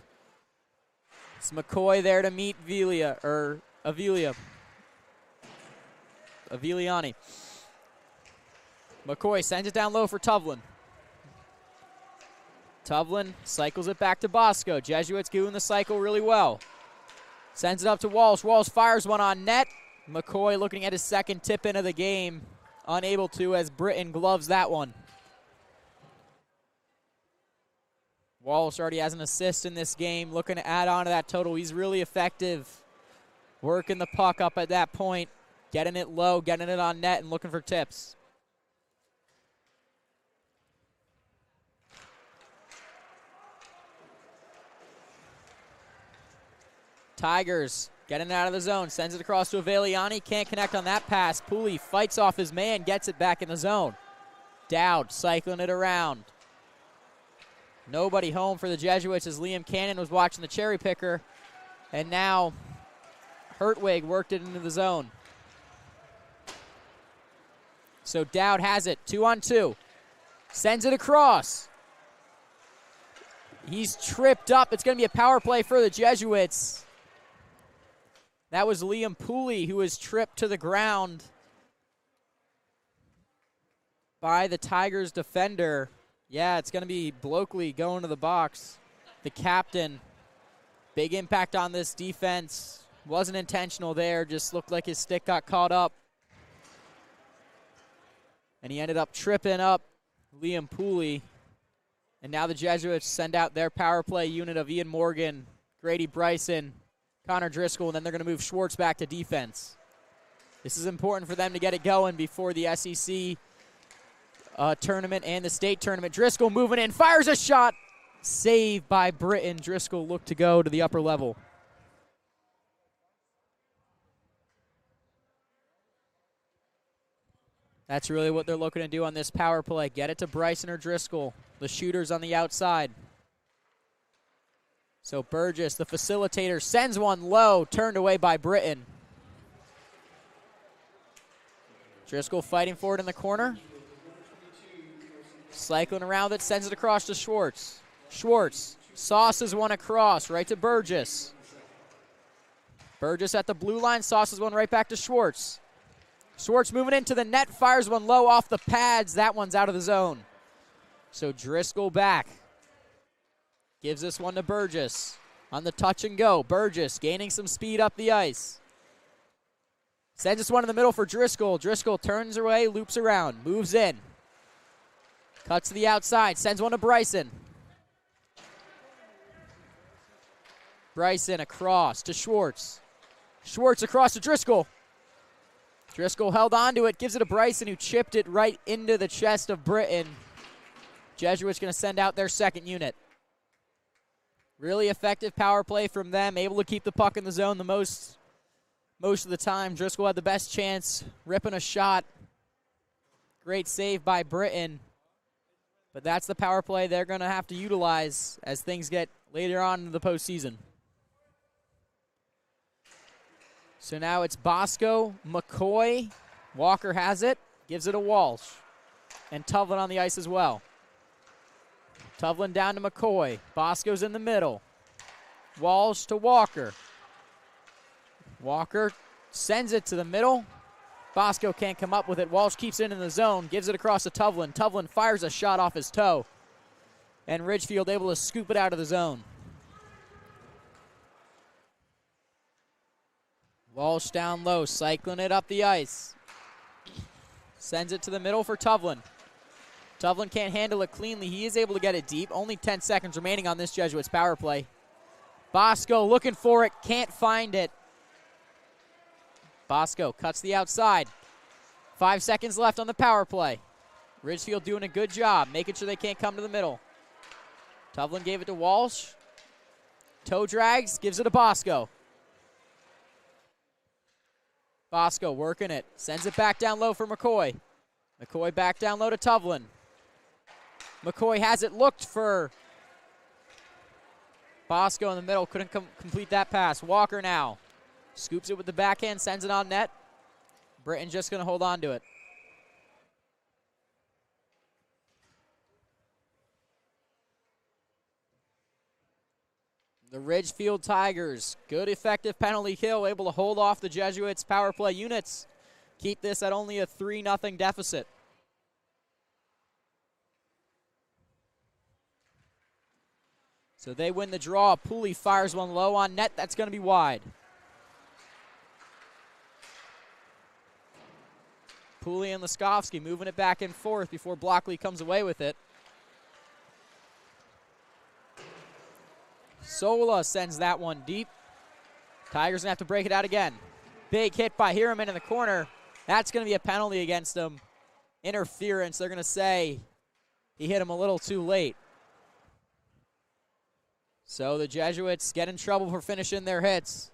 It's McCoy there to meet Aviliani. McCoy sends it down low for Tuvlin. Tuvlin cycles it back to Bosco. Jesuits doing the cycle really well. Sends it up to Walsh. Walsh fires one on net. McCoy looking at his second tip-in of the game. Unable to as Britton gloves that one. Walsh already has an assist in this game, looking to add on to that total. He's really effective, working the puck up at that point, getting it low, getting it on net, and looking for tips. Tigers getting out of the zone, sends it across to Aviliani, can't connect on that pass. Pooley fights off his man, gets it back in the zone. Dowd cycling it around. Nobody home for the Jesuits as Liam Cannon was watching the cherry picker. And now Hertwig worked it into the zone. So Dowd has it, 2-on-2. Sends it across. He's tripped up. It's going to be a power play for the Jesuits. That was Liam Pooley who was tripped to the ground by the Tigers defender. Yeah, it's going to be Blokely going to the box. The captain. Big impact on this defense. Wasn't intentional there. Just looked like his stick got caught up. And he ended up tripping up Liam Pooley. And now the Jesuits send out their power play unit of Ian Morgan, Grady Bryson, Connor Driscoll, and then they're going to move Schwartz back to defense. This is important for them to get it going before the SEC tournament and the state tournament. Driscoll moving in, fires a shot. Saved by Britton. Driscoll looked to go to the upper level. That's really what they're looking to do on this power play. Get it to Bryson or Driscoll. The shooter's on the outside. So Burgess, the facilitator, sends one low, turned away by Britton. Driscoll fighting for it in the corner. Cycling around it, sends it across to Schwartz. Schwartz sauces one across, right to Burgess. Burgess at the blue line, sauces one right back to Schwartz. Schwartz moving into the net, fires one low off the pads. That one's out of the zone. So Driscoll back. Gives this one to Burgess. On the touch and go. Burgess gaining some speed up the ice. Sends this one in the middle for Driscoll. Driscoll turns away, loops around, moves in. Cuts to the outside, sends one to Bryson. Bryson across to Schwartz. Schwartz across to Driscoll. Driscoll held on to it, gives it to Bryson, who chipped it right into the chest of Britton. Jesuits going to send out their second unit. Really effective power play from them, able to keep the puck in the zone the most of the time. Driscoll had the best chance, ripping a shot. Great save by Britton. But that's the power play they're going to have to utilize as things get later on in the postseason. So now it's Bosco, McCoy. Walker has it, gives it to Walsh. And Tuvlin on the ice as well. Tuvlin down to McCoy. Bosco's in the middle. Walsh to Walker. Walker sends it to the middle. Bosco can't come up with it. Walsh keeps it in the zone, gives it across to Tuvlin. Tuvlin fires a shot off his toe. And Ridgefield able to scoop it out of the zone. Walsh down low, cycling it up the ice. Sends it to the middle for Tuvlin. Tuvlin can't handle it cleanly. He is able to get it deep. Only 10 seconds remaining on this Jesuits power play. Bosco looking for it, can't find it. Bosco cuts the outside. 5 seconds left on the power play. Ridgefield doing a good job, making sure they can't come to the middle. Tuvlin gave it to Walsh. Toe drags, gives it to Bosco. Bosco working it, sends it back down low for McCoy. McCoy back down low to Tuvlin. McCoy has it, looked for Bosco in the middle, couldn't complete that pass. Walker now scoops it with the backhand, sends it on net. Britton just going to hold on to it. The Ridgefield Tigers, good effective penalty kill, able to hold off the Jesuits' power play units. Keep this at only a 3-0 deficit. So they win the draw. Pooley fires one low on net. That's going to be wide. Pooley and Laskovsky moving it back and forth before Blockley comes away with it. Sola sends that one deep. Tigers going to have to break it out again. Big hit by Hiraman in the corner. That's going to be a penalty against him. Interference. They're going to say he hit him a little too late. So the Jesuits get in trouble for finishing their hits.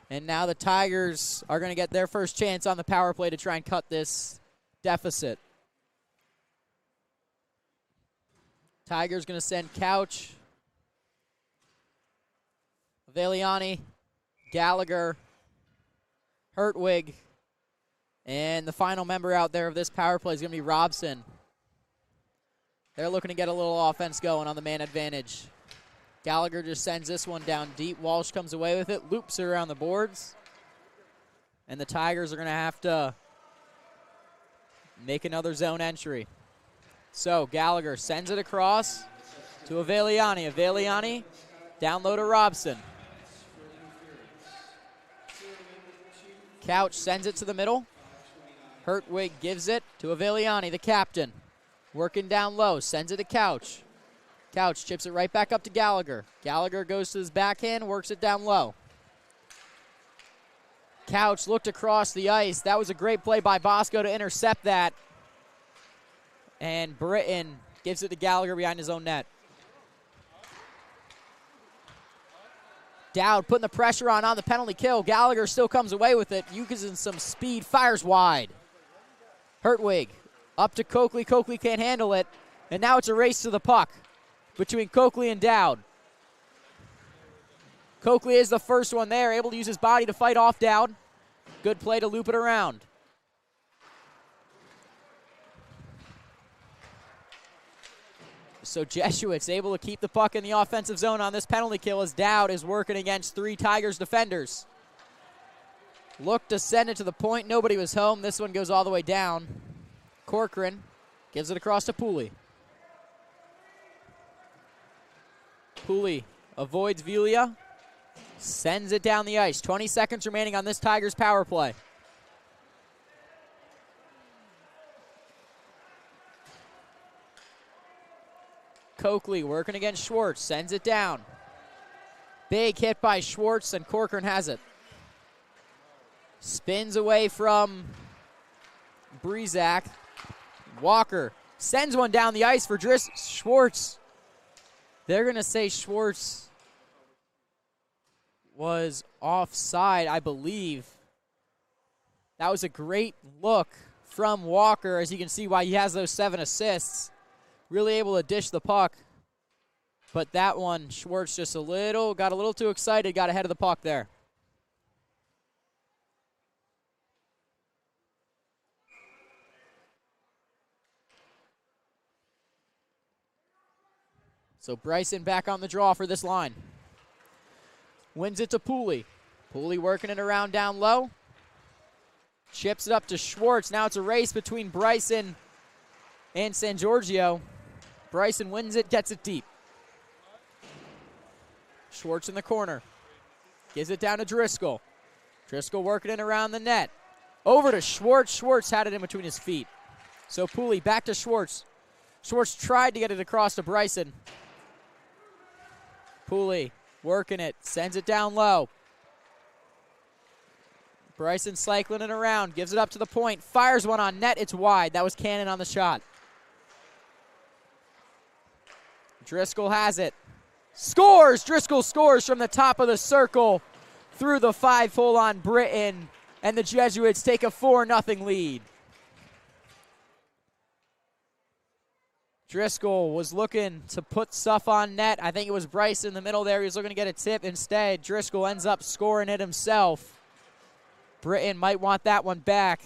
And now the Tigers are going to get their first chance on the power play to try and cut this deficit. Tigers going to send Couch. Valiani, Gallagher, Hertwig, and the final member out there of this power play is going to be Robson. They're looking to get a little offense going on the man advantage. Gallagher just sends this one down deep. Walsh comes away with it, loops it around the boards. And the Tigers are going to have to make another zone entry. So Gallagher sends it across to Aveliani. Aveliani down low to Robson. Couch sends it to the middle. Hertwig gives it to Aveliani, the captain. Working down low, sends it to Couch. Couch chips it right back up to Gallagher. Gallagher goes to his backhand, works it down low. Couch looked across the ice. That was a great play by Bosco to intercept that. And Britton gives it to Gallagher behind his own net. Dowd putting the pressure on the penalty kill. Gallagher still comes away with it. Using some speed, fires wide. Hertwig up to Coakley. Coakley can't handle it. And now it's a race to the puck between Coakley and Dowd. Coakley is the first one there, able to use his body to fight off Dowd. Good play to loop it around. So Jesuits able to keep the puck in the offensive zone on this penalty kill as Dowd is working against 3 Tigers defenders. Looked to send it to the point. Nobody was home. This one goes all the way down. Corcoran gives it across to Pooley. Pooley avoids Velia. Sends it down the ice. 20 seconds remaining on this Tigers power play. Coakley working against Schwartz. Sends it down. Big hit by Schwartz, and Corcoran has it. Spins away from Breezak. Walker sends one down the ice for Schwartz. They're going to say Schwartz was offside, I believe. That was a great look from Walker, as you can see why he has those 7 assists. Really able to dish the puck. But that one, Schwartz just got a little too excited, got ahead of the puck there. So Bryson back on the draw for this line. Wins it to Pooley. Pooley working it around down low. Chips it up to Schwartz. Now it's a race between Bryson and San Giorgio. Bryson wins it, gets it deep. Schwartz in the corner. Gives it down to Driscoll. Driscoll working it around the net. Over to Schwartz. Schwartz had it in between his feet. So Pooley back to Schwartz. Schwartz tried to get it across to Bryson. Pooley working it, sends it down low. Bryson cycling it around, gives it up to the point, fires one on net, it's wide. That was Cannon on the shot. Driscoll has it. Scores! Driscoll scores from the top of the circle through the 5-hole on Britton, and the Jesuits take a 4-0 lead. Driscoll was looking to put stuff on net. I think it was Bryce in the middle there. He was looking to get a tip. Instead, Driscoll ends up scoring it himself. Britton might want that one back.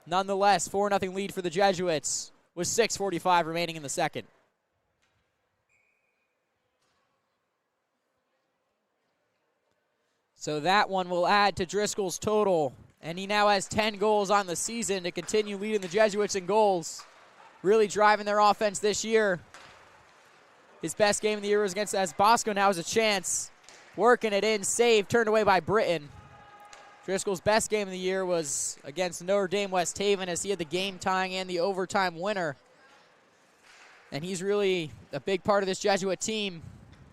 Nonetheless, 4-0 lead for the Jesuits with 6:45 remaining in the second. So that one will add to Driscoll's total, and he now has 10 goals on the season to continue leading the Jesuits in goals. Really driving their offense this year. His best game of the year was against as Bosco now has a chance. Working it in, save, turned away by Britton. Driscoll's best game of the year was against Notre Dame West Haven, as he had the game tying and the overtime winner. And he's really a big part of this Jesuit team,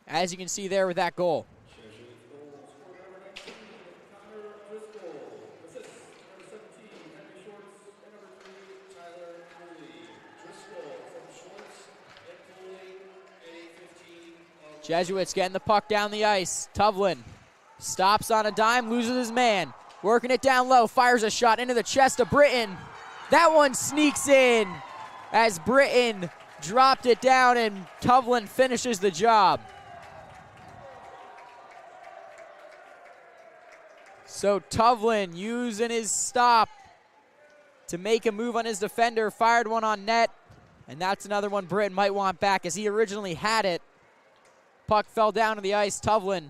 as you can see there with that goal. Jesuits getting the puck down the ice. Tuvlin stops on a dime, loses his man. Working it down low, fires a shot into the chest of Britton. That one sneaks in as Britton dropped it down and Tuvlin finishes the job. So Tuvlin using his stop to make a move on his defender, fired one on net, and that's another one Britton might want back as he originally had it. Puck fell down to the ice. Tuvlin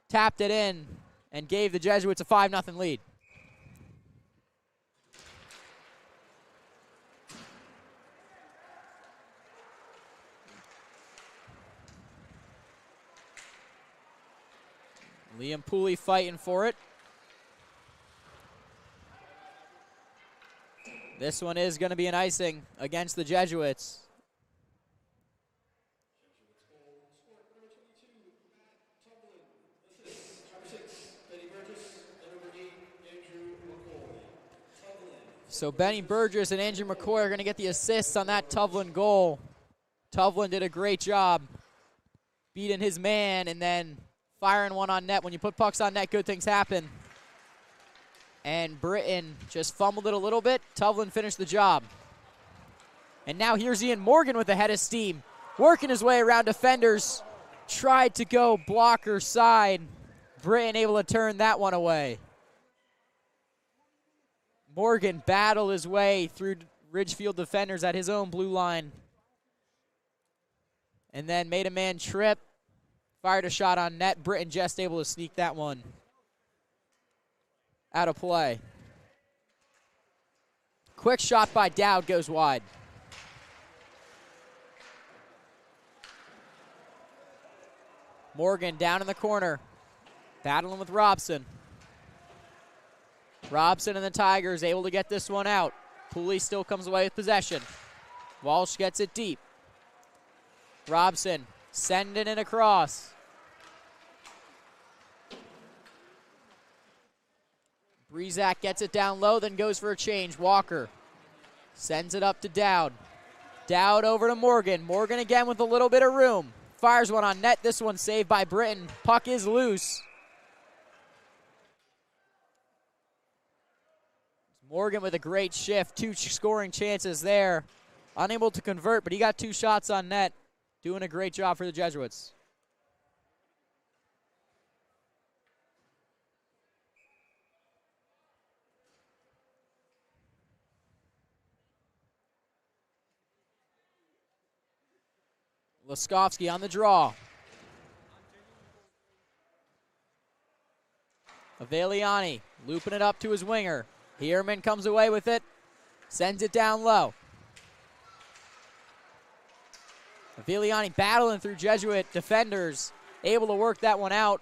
tapped it in and gave the Jesuits a 5-0 lead. Liam Pooley fighting for it. This one is going to be an icing against the Jesuits. So Benny Burgess and Andrew McCoy are going to get the assists on that Tuvlin goal. Tuvlin did a great job beating his man and then firing one on net. When you put pucks on net, good things happen. And Britton just fumbled it a little bit. Tuvlin finished the job. And now here's Ian Morgan with a head of steam, working his way around defenders. Tried to go blocker side. Britton able to turn that one away. Morgan battled his way through Ridgefield defenders at his own blue line. And then made a man trip. Fired a shot on net. Britton just able to sneak that one out of play. Quick shot by Dowd goes wide. Morgan down in the corner, battling with Robson. Robson and the Tigers able to get this one out. Pooley still comes away with possession. Walsh gets it deep. Robson sending it across. Breezak gets it down low, then goes for a change. Walker sends it up to Dowd. Dowd over to Morgan. Morgan again with a little bit of room. Fires one on net. This one saved by Britton. Puck is loose. Morgan with a great shift. 2 scoring chances there. Unable to convert, but he got 2 shots on net. Doing a great job for the Jesuits. Laskovsky on the draw. Aveliani looping it up to his winger. Heerman comes away with it. Sends it down low. Aveliani battling through Jesuit defenders. Able to work that one out.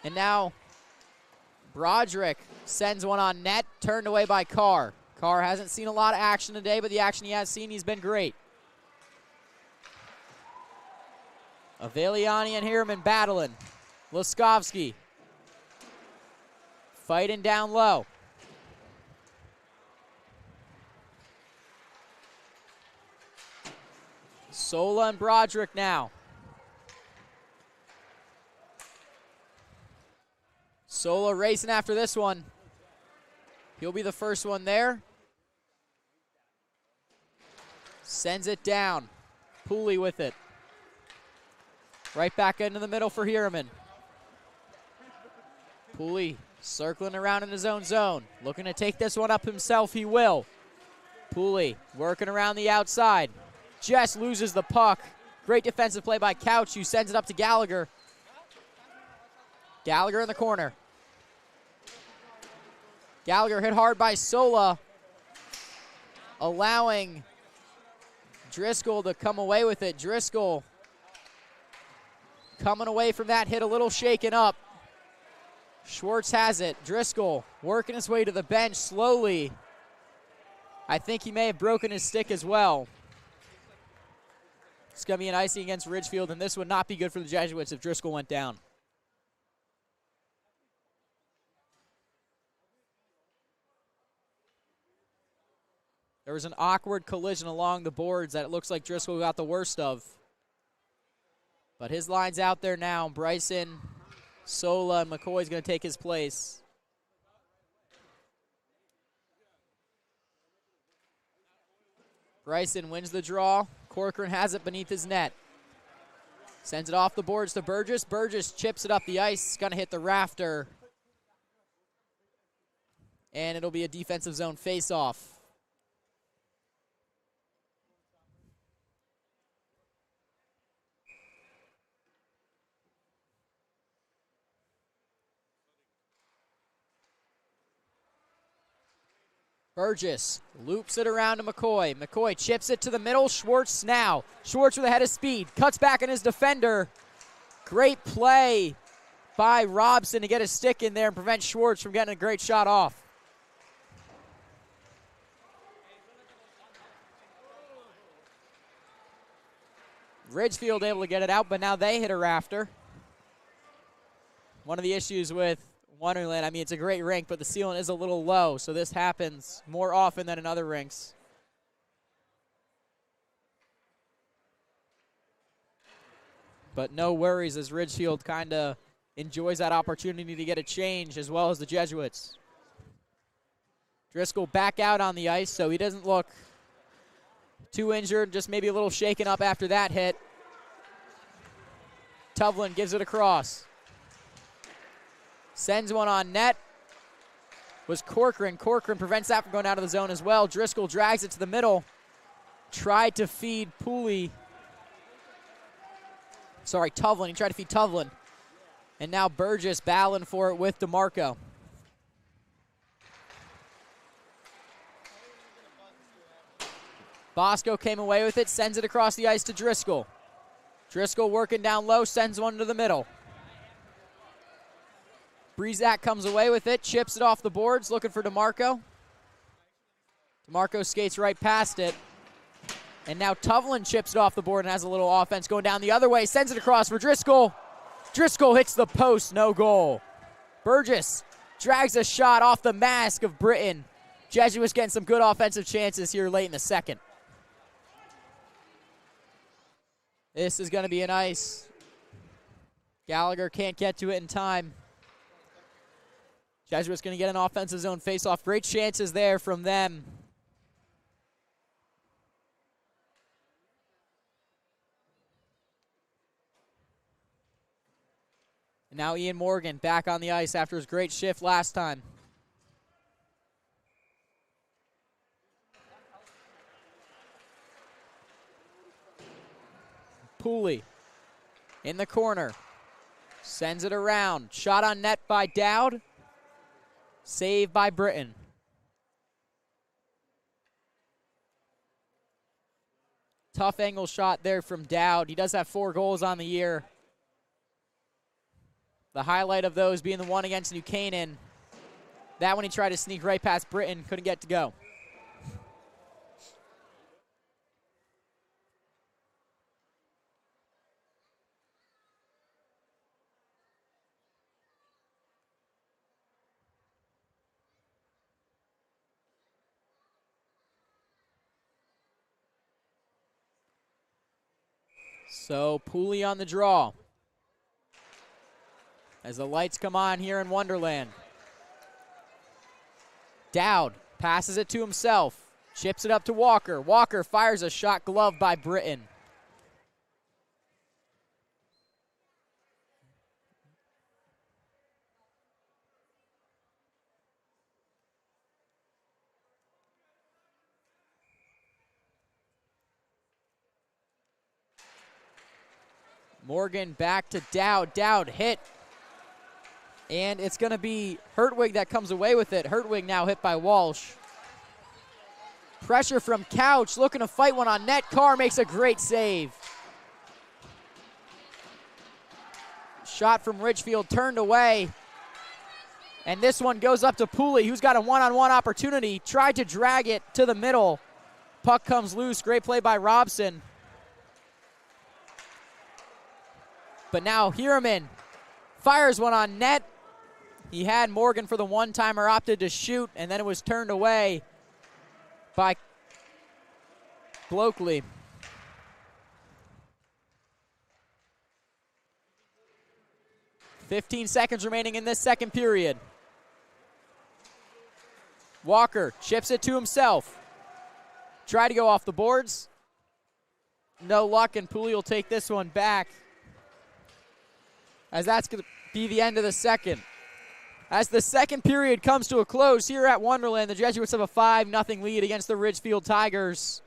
And now Broderick sends one on net. Turned away by Carr. Carr hasn't seen a lot of action today, but the action he has seen, he's been great. Aveliani and Heerman battling. Laskovsky fighting down low. Sola and Broderick now. Sola racing after this one. He'll be the first one there. Sends it down. Pooley with it. Right back into the middle for Heerman. Pooley circling around in his own zone. Looking to take this one up himself, he will. Pooley working around the outside. Just loses the puck. Great defensive play by Couch, who sends it up to Gallagher. Gallagher in the corner. Gallagher hit hard by Sola, allowing Driscoll to come away with it. Driscoll coming away from that hit a little shaken up. Schwartz has it. Driscoll working his way to the bench slowly. I think he may have broken his stick as well. It's going to be an icing against Ridgefield, and this would not be good for the Jesuits if Driscoll went down. There was an awkward collision along the boards that it looks like Driscoll got the worst of. But his line's out there now. Bryson, Sola, and McCoy's going to take his place. Bryson wins the draw. Corcoran has it beneath his net. Sends it off the boards to Burgess. Burgess chips it up the ice. Going to hit the rafter. And it'll be a defensive zone face-off. Burgess loops it around to McCoy. McCoy chips it to the middle. Schwartz now. Schwartz with a head of speed. Cuts back on his defender. Great play by Robson to get a stick in there and prevent Schwartz from getting a great shot off. Ridgefield able to get it out, but now they hit a rafter. One of the issues with Wonderland, I mean, it's a great rink, but the ceiling is a little low, so this happens more often than in other rinks. But no worries as Ridgefield kind of enjoys that opportunity to get a change, as well as the Jesuits. Driscoll back out on the ice, so he doesn't look too injured, just maybe a little shaken up after that hit. Tuvlin gives it across. Sends one on net. Was Corcoran. Corcoran prevents that from going out of the zone as well. Driscoll drags it to the middle. Tried to feed Pooley. Sorry, Tuvlin. He tried to feed Tuvlin. And now Burgess battling for it with DeMarco. Bosco came away with it, sends it across the ice to Driscoll. Driscoll working down low, sends one to the middle. Breezak comes away with it, chips it off the boards, looking for DeMarco. DeMarco skates right past it. And now Tuvlin chips it off the board and has a little offense going down the other way, sends it across for Driscoll. Driscoll hits the post, no goal. Burgess drags a shot off the mask of Britton. Jesuits getting some good offensive chances here late in the second. This is going to be an ice. Gallagher can't get to it in time. Jesuits going to get an offensive zone face-off. Great chances there from them. And now Ian Morgan back on the ice after his great shift last time. Pooley in the corner. Sends it around. Shot on net by Dowd. Saved by Britton. Tough angle shot there from Dowd. He does have 4 goals on the year. The highlight of those being the one against New Canaan. That one he tried to sneak right past Britton. Couldn't get to go. So Pooley on the draw. As the lights come on here in Wonderland. Dowd passes it to himself. Chips it up to Walker. Walker fires a shot gloved by Britton. Morgan back to Dowd. Dowd hit. And it's going to be Hertwig that comes away with it. Hertwig now hit by Walsh. Pressure from Couch, looking to fight one on net. Carr makes a great save. Shot from Ridgefield turned away. And this one goes up to Pooley, who's got a one-on-one opportunity. Tried to drag it to the middle. Puck comes loose. Great play by Robson. But now Hiraman fires one on net. He had Morgan for the one-timer, opted to shoot, and then it was turned away by Blokely. .15 seconds remaining in this second period. Walker chips it to himself. Try to go off the boards. No luck, and Pooley will take this one back, as that's going to be the end of the second. As the second period comes to a close here at Wonderland, the Jesuits have a 5-0 lead against the Ridgefield Tigers.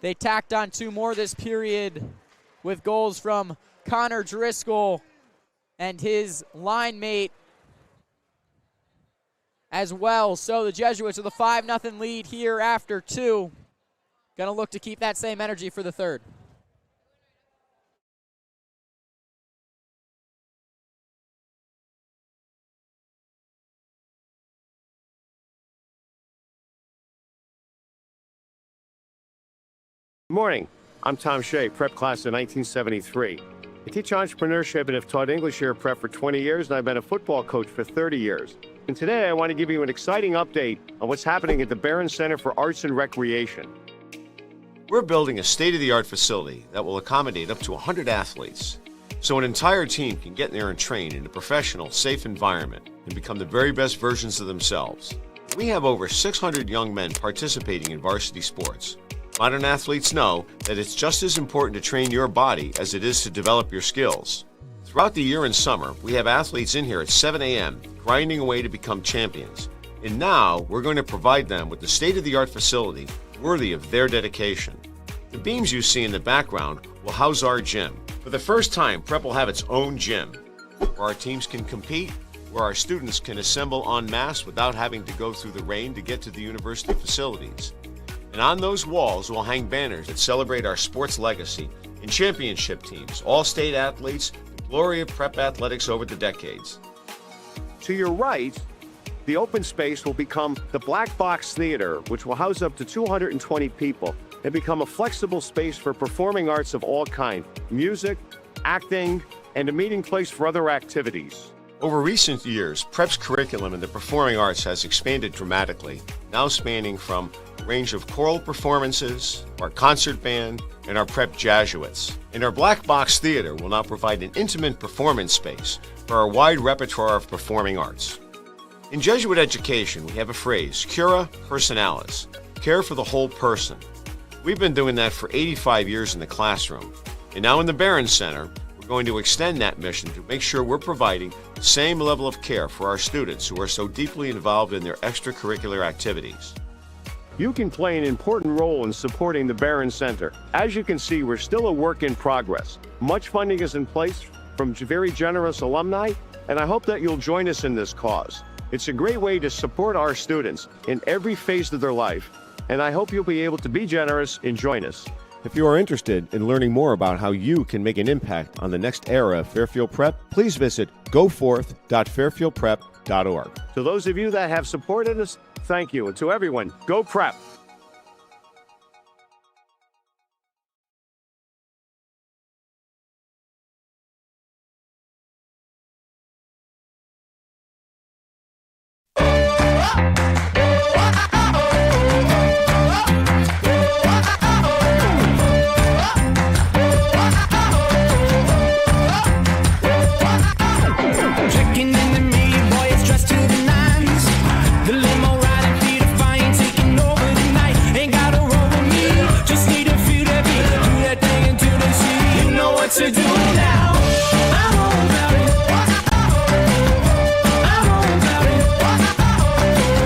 They tacked on 2 more this period with goals from Connor Driscoll and his line mate as well. So the Jesuits with a 5-0 lead here after 2. Going to look to keep that same energy for the third. Good morning. I'm Tom Shea, prep class of 1973. I teach entrepreneurship and have taught English here at prep for 20 years, and I've been a football coach for 30 years. And today I want to give you an exciting update on what's happening at the Barron Center for Arts and Recreation. We're building a state-of-the-art facility that will accommodate up to 100 athletes, so an entire team can get in there and train in a professional, safe environment and become the very best versions of themselves. We have over 600 young men participating in varsity sports. Modern athletes know that it's just as important to train your body as it is to develop your skills. Throughout the year and summer, we have athletes in here at 7 a.m. grinding away to become champions. And now, we're going to provide them with the state-of-the-art facility worthy of their dedication. The beams you see in the background will house our gym. For the first time, Prep will have its own gym, where our teams can compete, where our students can assemble en masse without having to go through the rain to get to the university facilities. And on those walls, we'll hang banners that celebrate our sports legacy and championship teams, all state athletes, the glory of prep athletics over the decades. To your right, the open space will become the Black Box Theater, which will house up to 220 people and become a flexible space for performing arts of all kinds, music, acting, and a meeting place for other activities. Over recent years, Prep's curriculum in the performing arts has expanded dramatically, now spanning from a range of choral performances, our concert band, and our Prep Jesuits. And our Black Box Theater will now provide an intimate performance space for our wide repertoire of performing arts. In Jesuit education, we have a phrase, cura personalis, care for the whole person. We've been doing that for 85 years in the classroom. And now in the Barron Center, we're going to extend that mission to make sure we're providing the same level of care for our students who are so deeply involved in their extracurricular activities. You can play an important role in supporting the Barron Center. As you can see, we're still a work in progress. Much funding is in place from very generous alumni, and I hope that you'll join us in this cause. It's a great way to support our students in every phase of their life, and I hope you'll be able to be generous and join us. If you are interested in learning more about how you can make an impact on the next era of Fairfield Prep, please visit goforth.fairfieldprep.org. To those of you that have supported us, thank you. And to everyone, go Prep! Checking in the media, boy, it's dressed to the nines. The limo riding, feet of fire, taking over the night. Ain't gotta roll with me, just need a few to beat. Do that thing until they see. You know what to do now. I'm all about it. I'm all about it.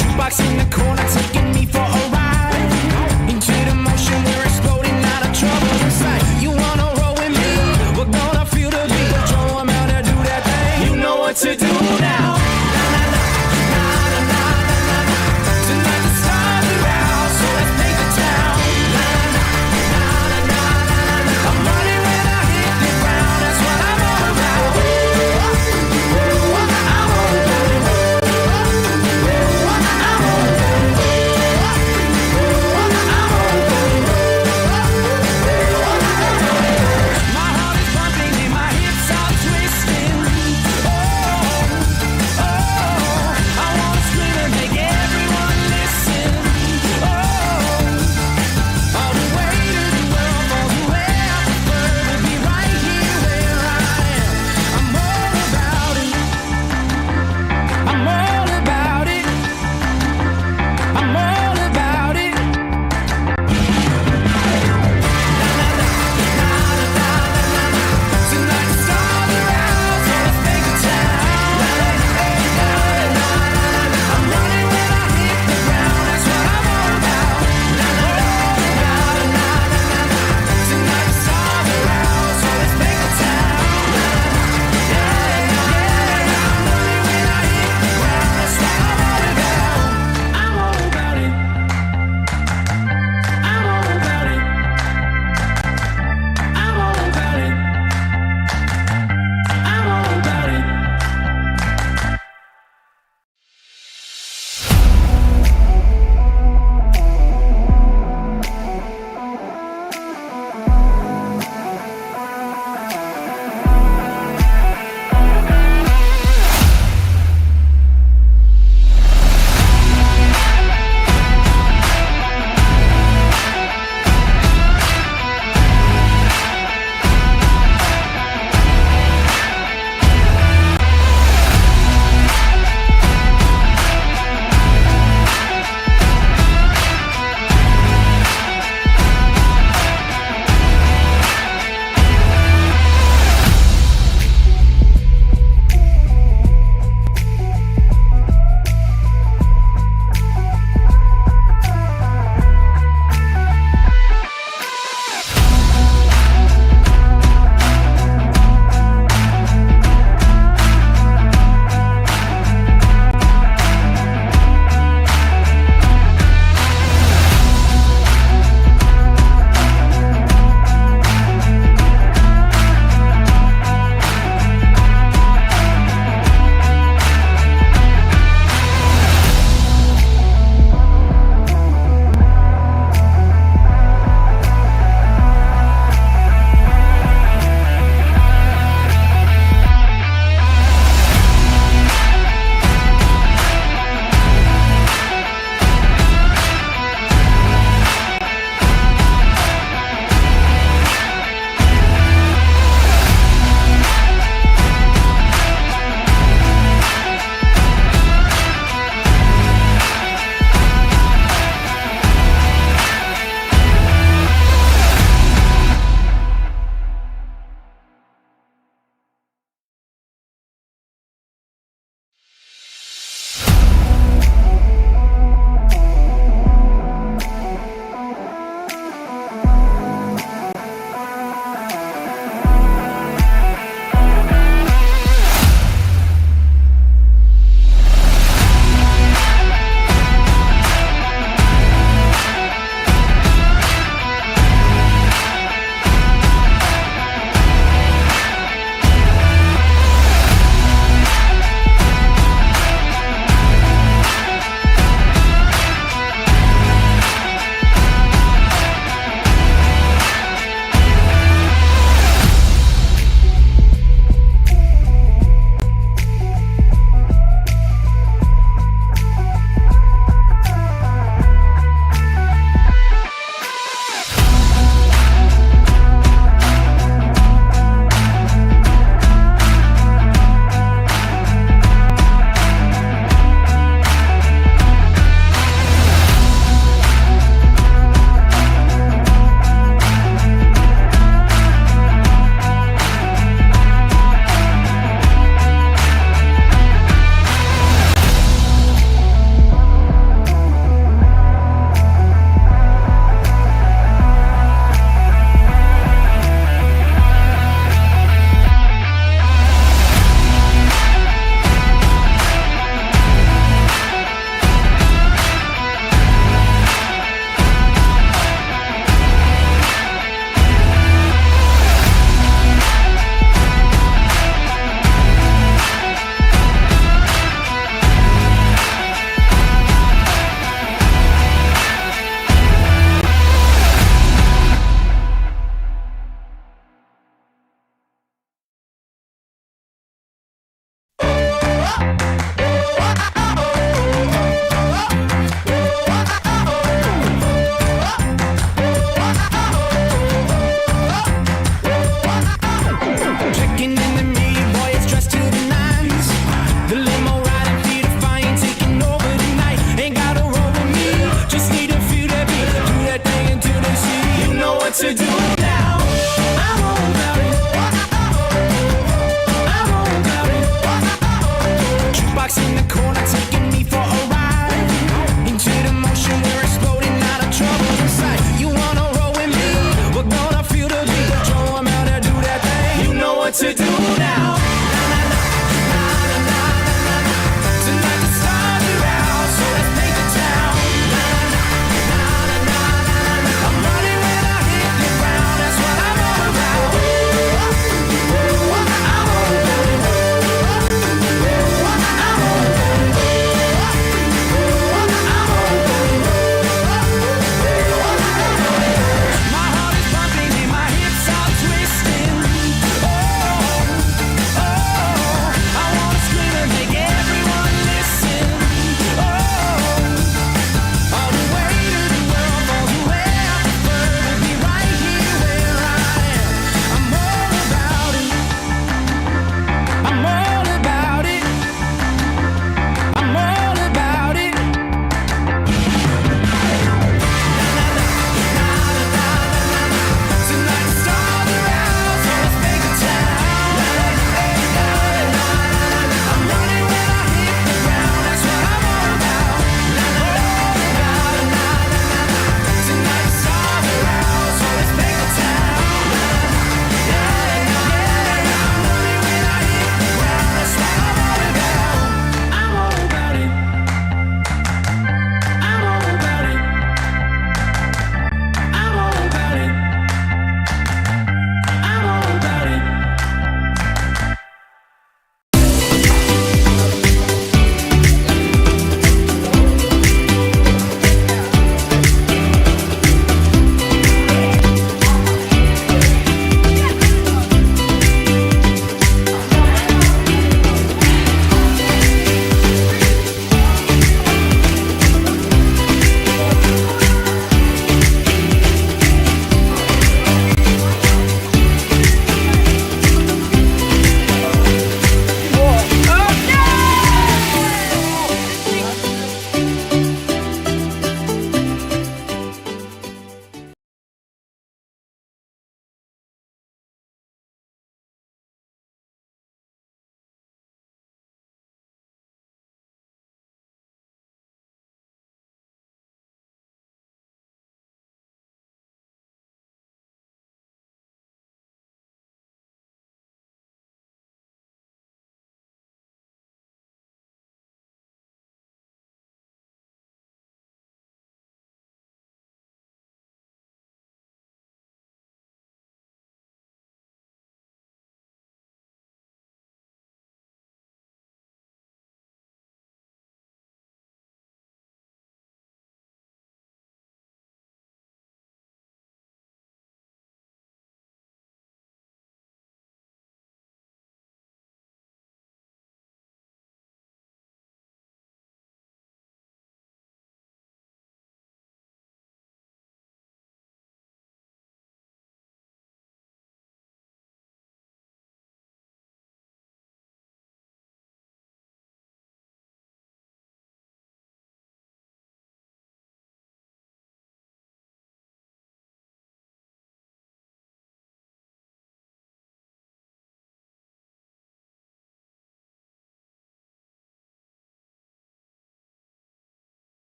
Jukebox in the corner, taking me for a ride. Into the motion, we're exploding out of trouble inside. You wanna roll with me? We're gonna feel the beat. Show 'em how to do that thing. You know what to do now. Tonight the stars are out, so let's make the town. I'm running when I hit the ground. That's what I'm all about. I'm all about it. I'm all about it.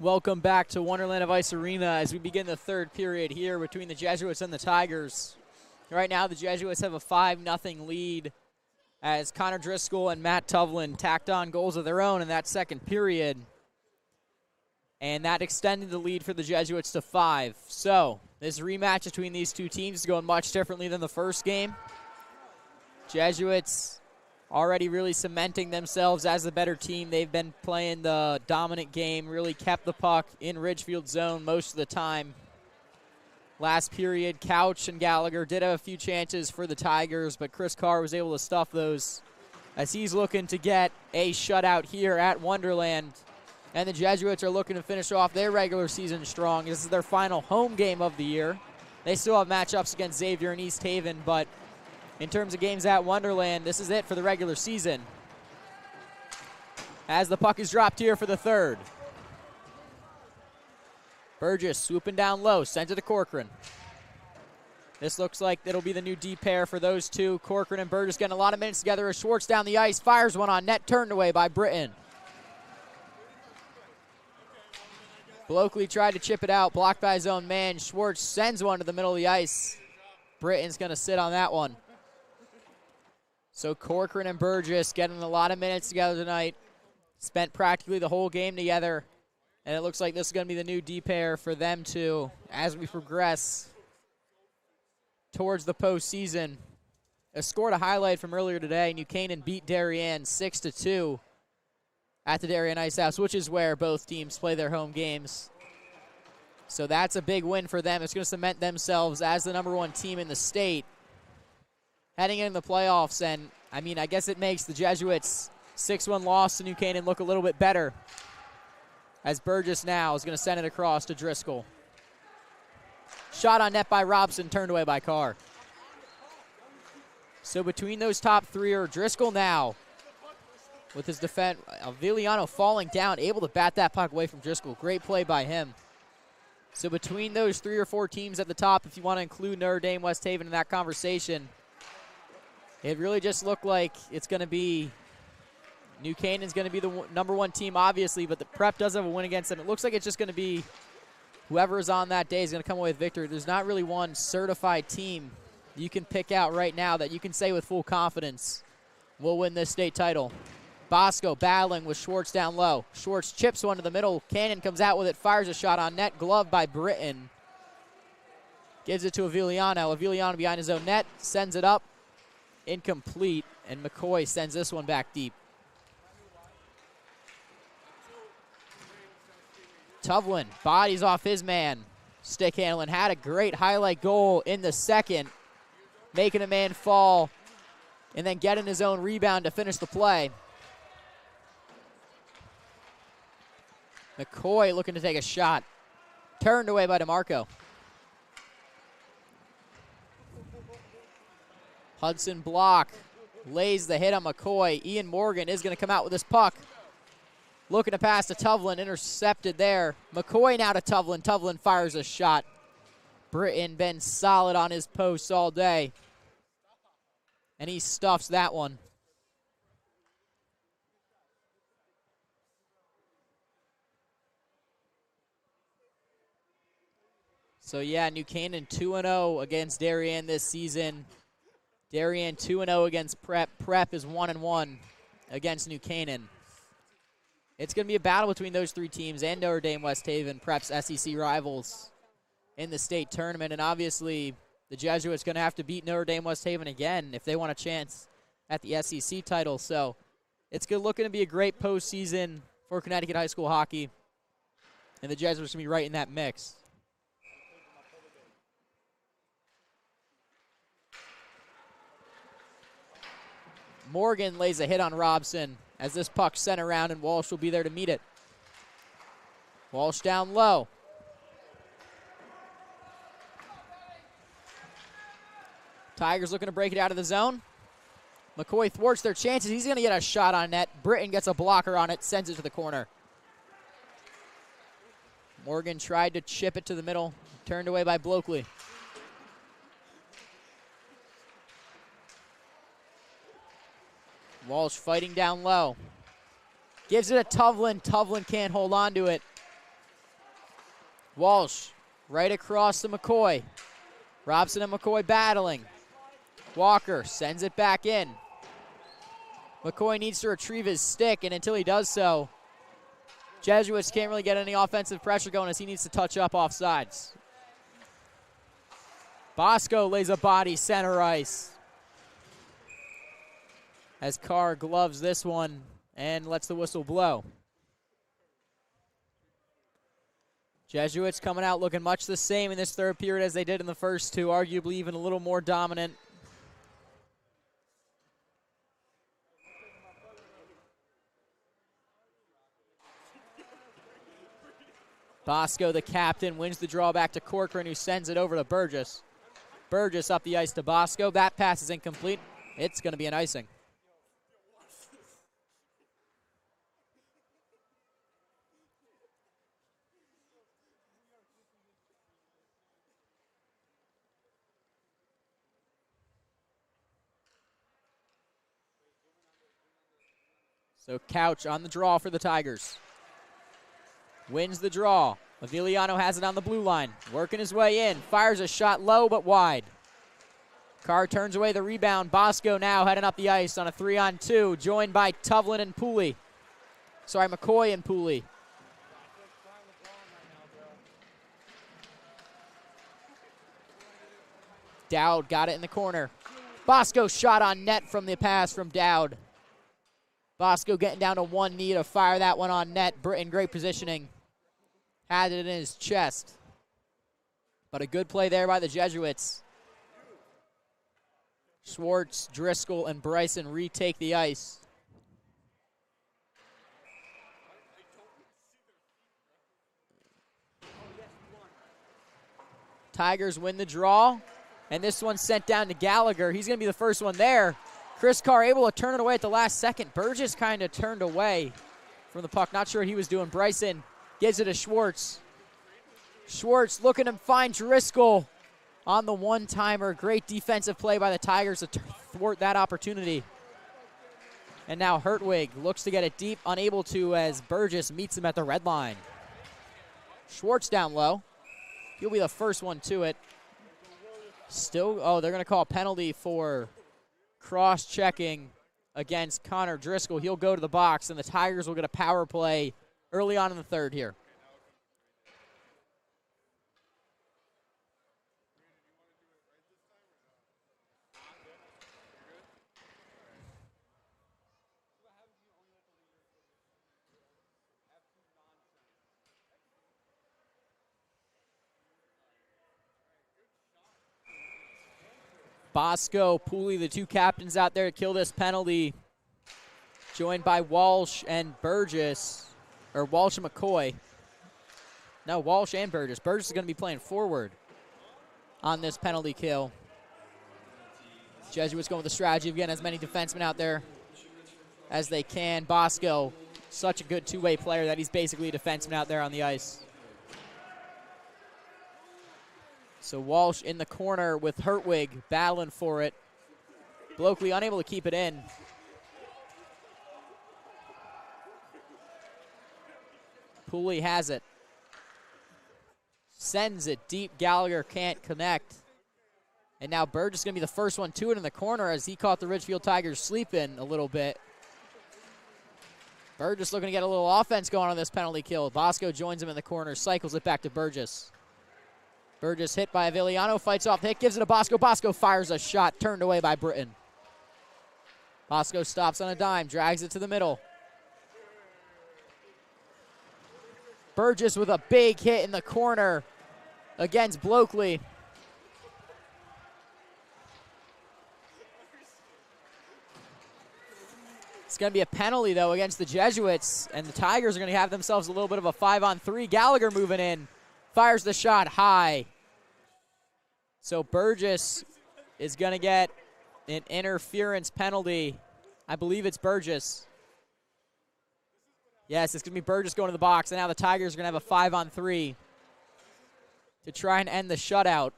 Welcome back to Wonderland of Ice Arena as we begin the third period here between the Jesuits and the Tigers. Right now, the Jesuits have a 5-0 lead as Connor Driscoll and Matt Tuvlin tacked on goals of their own in that second period. And that extended the lead for the Jesuits to 5. So, this rematch between these two teams is going much differently than the first game. Jesuits already really cementing themselves as the better team. They've been playing the dominant game, really kept the puck in Ridgefield zone most of the time. Last period, Couch and Gallagher did have a few chances for the Tigers, but Chris Carr was able to stuff those as he's looking to get a shutout here at Wonderland. And the Jesuits are looking to finish off their regular season strong. This is their final home game of the year. They still have matchups against Xavier and East Haven, but in terms of games at Wonderland, this is it for the regular season. As the puck is dropped here for the third. Burgess swooping down low, sends it to Corcoran. This looks like it'll be the new D pair for those two. Corcoran and Burgess getting a lot of minutes together as Schwartz down the ice, fires one on net, turned away by Britton. Blokely tried to chip it out, blocked by his own man. Schwartz sends one to the middle of the ice. Britton's going to sit on that one. So Corcoran and Burgess getting a lot of minutes together tonight. Spent practically the whole game together. And it looks like this is going to be the new D pair for them two as we progress towards the postseason. Scored a highlight from earlier today. New Canaan beat Darien 6-2 at the Darien Ice House, which is where both teams play their home games. So that's a big win for them. It's going to cement themselves as the #1 team in the state heading into the playoffs. And, I mean, I guess it makes the Jesuits' 6-1 loss to New Canaan look a little bit better as Burgess now is going to send it across to Driscoll. Shot on net by Robson, turned away by Carr. So between those top three are Driscoll now with his defense. Viliano falling down, able to bat that puck away from Driscoll. Great play by him. So between those 3 or 4 teams at the top, if you want to include Notre Dame, West Haven in that conversation, it really just looked like it's going to be New Canaan's going to be the #1 team, obviously, but the Prep does have a win against them. It looks like it's just going to be whoever is on that day is going to come away with victory. There's not really one certified team you can pick out right now that you can say with full confidence will win this state title. Bosco battling with Schwartz down low. Schwartz chips one to the middle. Cannon comes out with it, fires a shot on net, gloved by Britton. Gives it to Aviliano. Aviliano behind his own net, sends it up. Incomplete, and McCoy sends this one back deep. Tuvlin bodies off his man. Stick handling, had a great highlight goal in the second, making a man fall and then getting his own rebound to finish the play. McCoy looking to take a shot. Turned away by DeMarco. Hudson Block lays the hit on McCoy. Ian Morgan is going to come out with this puck. Looking to pass to Tuvlin, intercepted there. McCoy now to Tuvlin. Tuvlin fires a shot. Britton been solid on his posts all day. And he stuffs that one. So yeah, New Canaan 2-0 against Darien this season. Darien 2-0 against Prep. Prep is 1-1 against New Canaan. It's going to be a battle between those 3 teams and Notre Dame, West Haven, Prep's SEC rivals in the state tournament. And obviously, the Jesuits going to have to beat Notre Dame, West Haven again if they want a chance at the SEC title. So it's looking to be a great postseason for Connecticut high school hockey. And the Jesuits going to be right in that mix. Morgan lays a hit on Robson as this puck sent around, and Walsh will be there to meet it. Walsh down low. Tigers looking to break it out of the zone. McCoy thwarts their chances. He's going to get a shot on net. Britton gets a blocker on it, sends it to the corner. Morgan tried to chip it to the middle, turned away by Blokely. Walsh fighting down low. Gives it to Tuvlin. Tuvlin can't hold on to it. Walsh right across to McCoy. Robson and McCoy battling. Walker sends it back in. McCoy needs to retrieve his stick, and until he does so, Jesuits can't really get any offensive pressure going as he needs to touch up off sides. Bosco lays a body center ice. As Carr gloves this one and lets the whistle blow. Jesuits coming out looking much the same in this third period as they did in the first two, arguably even a little more dominant. Bosco, the captain, wins the draw back to Corcoran, who sends it over to Burgess. Burgess up the ice to Bosco. That pass is incomplete. It's going to be an icing. So Couch on the draw for the Tigers. Wins the draw. Aviliano has it on the blue line. Working his way in. Fires a shot low but wide. Carr turns away the rebound. Bosco now heading up the ice on a 3-on-2, joined by Tuvlin and Pooley. Sorry, McCoy and Pooley. Dowd got it in the corner. Bosco shot on net from the pass from Dowd. Bosco getting down to one knee to fire that one on net. Britton, great positioning. Had it in his chest. But a good play there by the Jesuits. Schwartz, Driscoll, and Bryson retake the ice. Tigers win the draw. And this one's sent down to Gallagher. He's going to be the first one there. Chris Carr able to turn it away at the last second. Burgess kind of turned away from the puck. Not sure what he was doing. Bryson gives it to Schwartz. Schwartz looking to find Driscoll on the one-timer. Great defensive play by the Tigers to thwart that opportunity. And now Hertwig looks to get it deep, unable to as Burgess meets him at the red line. Schwartz down low. He'll be the first one to it. Still, they're going to call a penalty for cross-checking against Connor Driscoll. He'll go to the box, and the Tigers will get a power play early on in the third here. Bosco, Pooley, the two captains out there to kill this penalty. Joined by Walsh and Burgess. Or Walsh and McCoy. No, Walsh and Burgess. Burgess is going to be playing forward on this penalty kill. Jesuits going with the strategy of getting as many defensemen out there as they can. Bosco, such a good two-way player that he's basically a defenseman out there on the ice. So Walsh in the corner with Hertwig battling for it. Blokely unable to keep it in. Pooley has it. Sends it deep. Gallagher can't connect. And now Burgess is going to be the first one to it in the corner as he caught the Ridgefield Tigers sleeping a little bit. Burgess looking to get a little offense going on this penalty kill. Bosco joins him in the corner, cycles it back to Burgess. Burgess hit by Aviliano, fights off the hit, gives it to Bosco. Bosco fires a shot, turned away by Britton. Bosco stops on a dime, drags it to the middle. Burgess with a big hit in the corner against Blokely. It's going to be a penalty, though, against the Jesuits, and the Tigers are going to have themselves a little bit of a 5-on-3. Gallagher moving in, fires the shot high. So Burgess is going to get an interference penalty. I believe it's Burgess. Yes, it's going to be Burgess going to the box, and now the Tigers are going to have a 5-on-3 to try and end the shutout.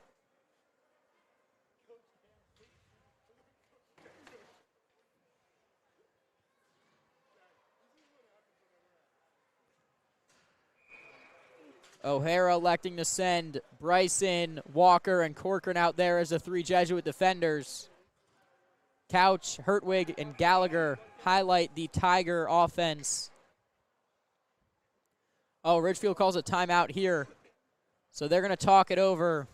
O'Hara electing to send Bryson, Walker, and Corcoran out there as the 3 Jesuit defenders. Couch, Hertwig, and Gallagher highlight the Tiger offense. Oh, Ridgefield calls a timeout here. So they're going to talk it over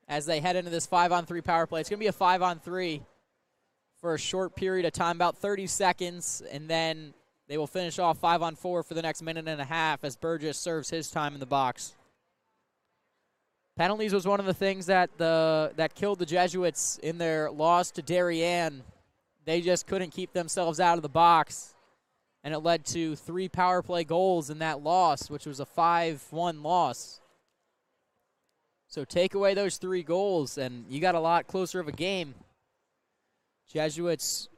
as they head into this 5-on-3 power play. It's going to be a 5-on-3 for a short period of time, about 30 seconds, and then they will finish off 5-on-4 for the next minute and a half as Burgess serves his time in the box. Penalties was one of the things that killed the Jesuits in their loss to Darien. They just couldn't keep themselves out of the box, and it led to 3 power play goals in that loss, which was a 5-1 loss. So take away those 3 goals, and you got a lot closer of a game. Jesuits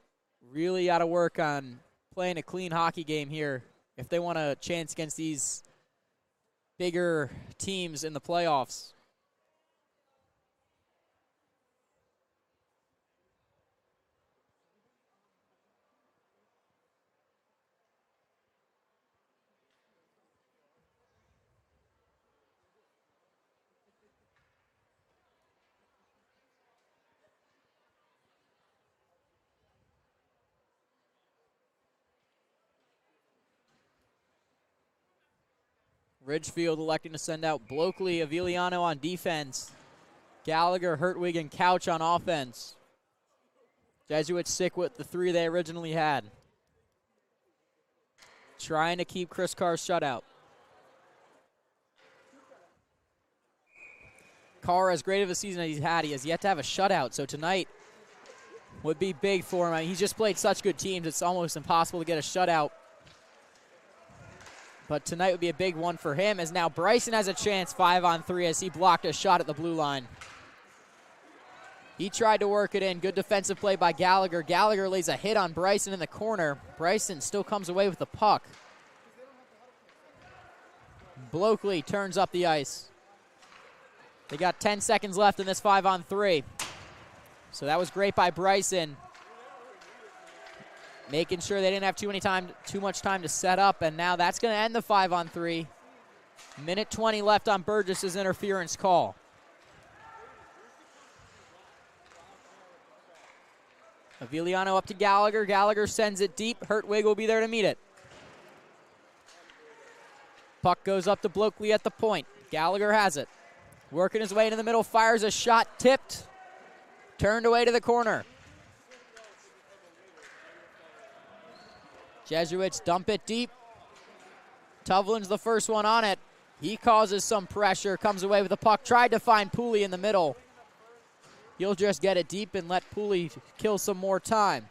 really got to work on playing a clean hockey game here if they want a chance against these bigger teams in the playoffs. Ridgefield electing to send out Blokely, Aviliano on defense. Gallagher, Hertwig, and Couch on offense. Jesuits stick with the 3 they originally had. Trying to keep Chris Carr's shutout. Carr, as great of a season as he's had, he has yet to have a shutout, so tonight would be big for him. I mean, he's just played such good teams, it's almost impossible to get a shutout. But tonight would be a big one for him, as now Bryson has a chance 5-on-3 as he blocked a shot at the blue line. He tried to work it in. Good defensive play by Gallagher. Gallagher lays a hit on Bryson in the corner. Bryson still comes away with the puck. Blokely turns up the ice. They got 10 seconds left in this 5-on-3. So that was great by Bryson, making sure they didn't have too much time to set up, and now that's going to end the 5-on-3. Minute 20 left on Burgess's interference call. Aviliano up to Gallagher. Gallagher sends it deep. Hertwig will be there to meet it. Puck goes up to Blokely at the point. Gallagher has it. Working his way into the middle, fires a shot, tipped, turned away to the corner. Jesuits dump it deep. Tuvlin's the first one on it. He causes some pressure, comes away with the puck, tried to find Pooley in the middle. He'll just get it deep and let Pooley kill some more time.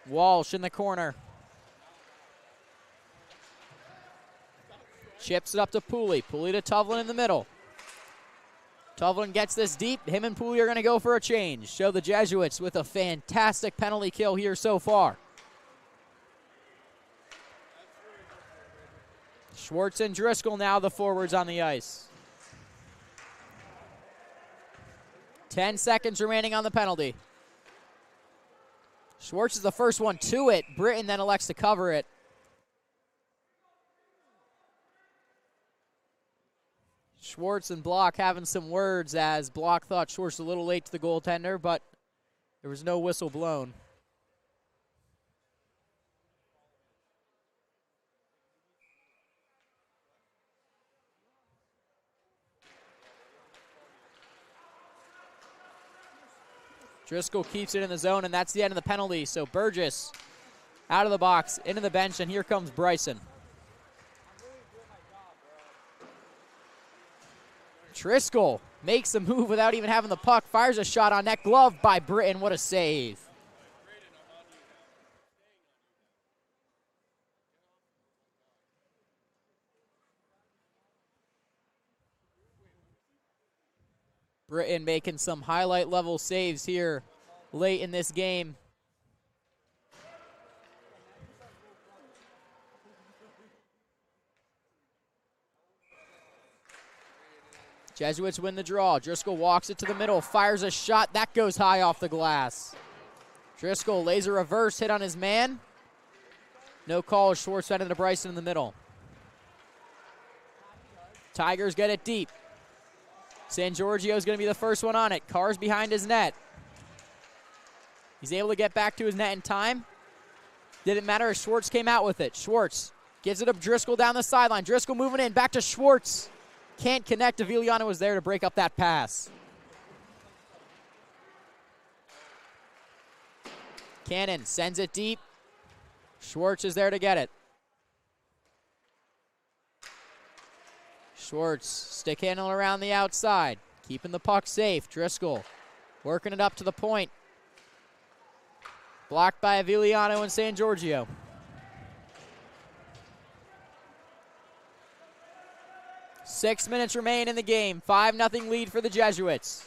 Walsh in the corner. Chips it up to Pooley. Pooley to Tuvlin in the middle. Tuvlin gets this deep. Him and Pooley are going to go for a change. Show the Jesuits with a fantastic penalty kill here so far. Schwartz and Driscoll now the forwards on the ice. 10 seconds remaining on the penalty. Schwartz is the first one to it. Britton then elects to cover it. Schwartz and Block having some words, as Block thought Schwartz was a little late to the goaltender, but there was no whistle blown. Driscoll keeps it in the zone, and that's the end of the penalty. So Burgess out of the box, into the bench, and here comes Bryson. Driscoll makes the move without even having the puck, fires a shot on net, glove by Britton. What a save. Britton making some highlight level saves here late in this game. Jesuits win the draw. Driscoll walks it to the middle, fires a shot. That goes high off the glass. Driscoll lays a reverse hit on his man. No call. Schwartz sending it to Bryson in the middle. Tigers get it deep. San Giorgio's going to be the first one on it. Carr's behind his net. He's able to get back to his net in time. Didn't matter as Schwartz came out with it. Schwartz gives it up Driscoll down the sideline. Driscoll moving in. Back to Schwartz. Can't connect. Aviliano was there to break up that pass. Cannon sends it deep. Schwartz is there to get it. Schwartz stick handle around the outside. Keeping the puck safe. Driscoll working it up to the point. Blocked by Aviliano and San Giorgio. Six minutes remain in the game. 5-0 lead for the Jesuits.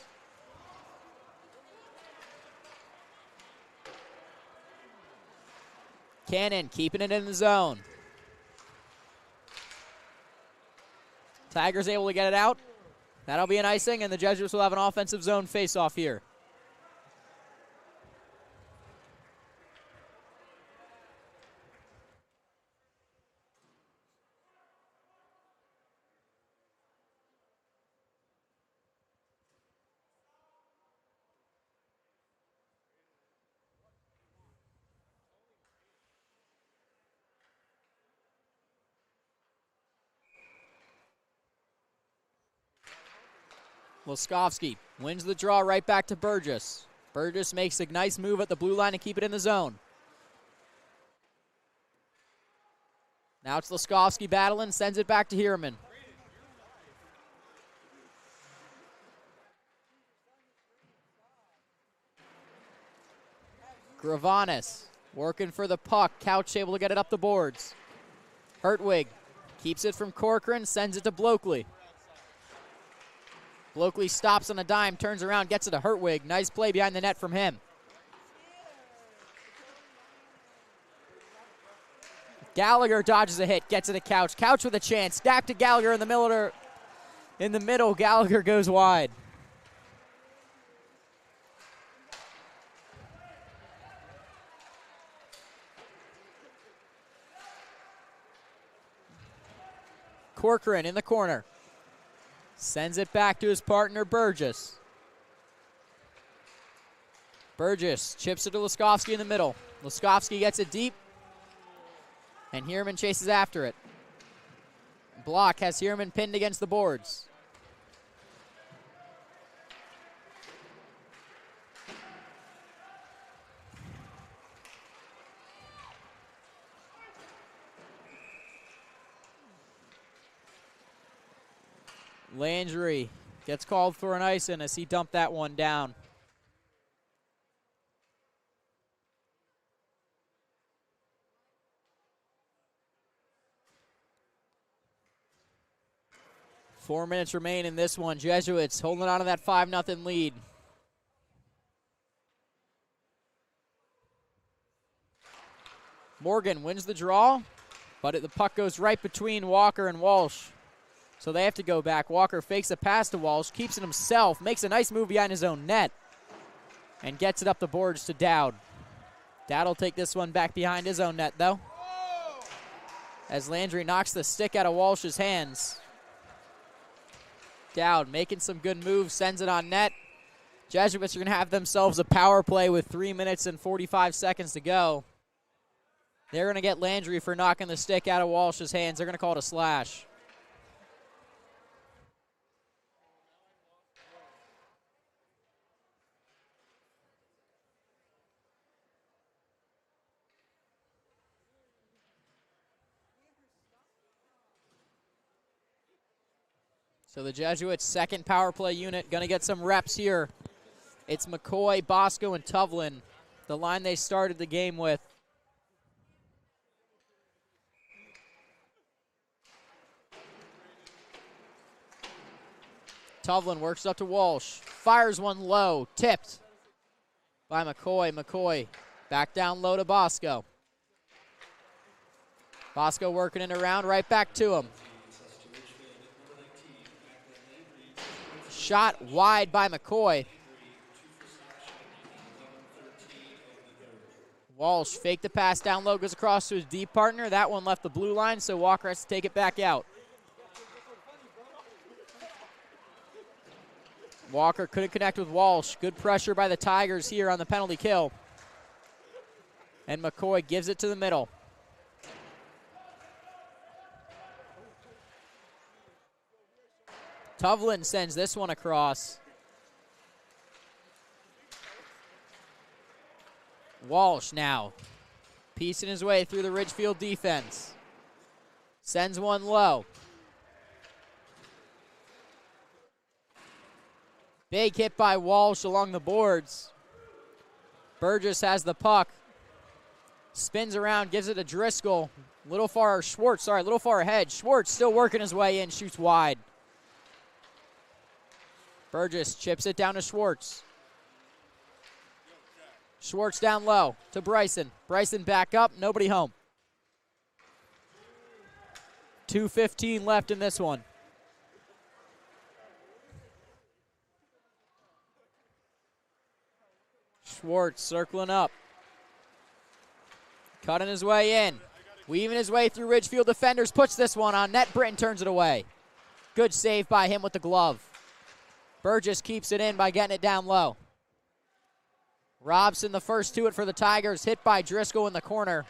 Cannon keeping it in the zone. Tigers able to get it out. That'll be an icing, and the Jesuits will have an offensive zone face-off here. Laskovsky wins the draw right back to Burgess. Burgess makes a nice move at the blue line to keep it in the zone. Now it's Laskovsky battling, sends it back to Hierman. Gravanis working for the puck. Couch able to get it up the boards. Hertwig keeps it from Corcoran, sends it to Blokely. Blokely stops on a dime, turns around, gets it to Hertwig. Nice play behind the net from him. Gallagher dodges a hit, gets it to Couch. Couch with a chance. Back to Gallagher in the middle. In the middle, Gallagher goes wide. Corcoran in the corner. Sends it back to his partner, Burgess. Burgess chips it to Laskovsky in the middle. Laskovsky gets it deep, and Hierman chases after it. Block has Hierman pinned against the boards. Landry gets called for an icing as he dumped that one down. Four minutes remain in this one. Jesuits holding on to that 5-0 lead. Morgan wins the draw, but the puck goes right between Walker and Walsh. So they have to go back. Walker fakes a pass to Walsh, keeps it himself, makes a nice move behind his own net, and gets it up the boards to Dowd. Dowd will take this one back behind his own net, though, as Landry knocks the stick out of Walsh's hands. Dowd making some good moves, sends it on net. Jesuits are going to have themselves a power play with 3 minutes and 45 seconds to go. They're going to get Landry for knocking the stick out of Walsh's hands. They're going to call it a slash. So the Jesuits' second power play unit going to get some reps here. It's McCoy, Bosco, and Tuvlin, the line they started the game with. Tuvlin works up to Walsh, fires one low, tipped by McCoy. McCoy back down low to Bosco. Bosco working it around, right back to him. Shot wide by McCoy. Walsh faked the pass down low, goes across to his deep partner. That one left the blue line, so Walker has to take it back out. Walker couldn't connect with Walsh. Good pressure by the Tigers here on the penalty kill. And McCoy gives it to the middle. Tovlin sends this one across. Walsh now piecing his way through the Ridgefield defense. Sends one low. Big hit by Walsh along the boards. Burgess has the puck. Spins around, gives it to Driscoll. A little far ahead. Schwartz still working his way in, shoots wide. Burgess chips it down to Schwartz. Schwartz down low to Bryson. Bryson back up, nobody home. 2:15 left in this one. Schwartz circling up. Cutting his way in. Weaving his way through Ridgefield defenders. Puts this one on net. Britton turns it away. Good save by him with the glove. Burgess keeps it in by getting it down low. Robson, the first to it for the Tigers, hit by Driscoll in the corner.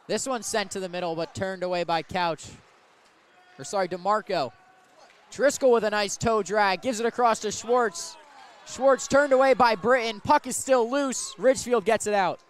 This one's sent to the middle, but turned away by DeMarco. Driscoll with a nice toe drag, gives it across to Schwartz. Schwartz turned away by Britton. Puck is still loose. Ridgefield gets it out.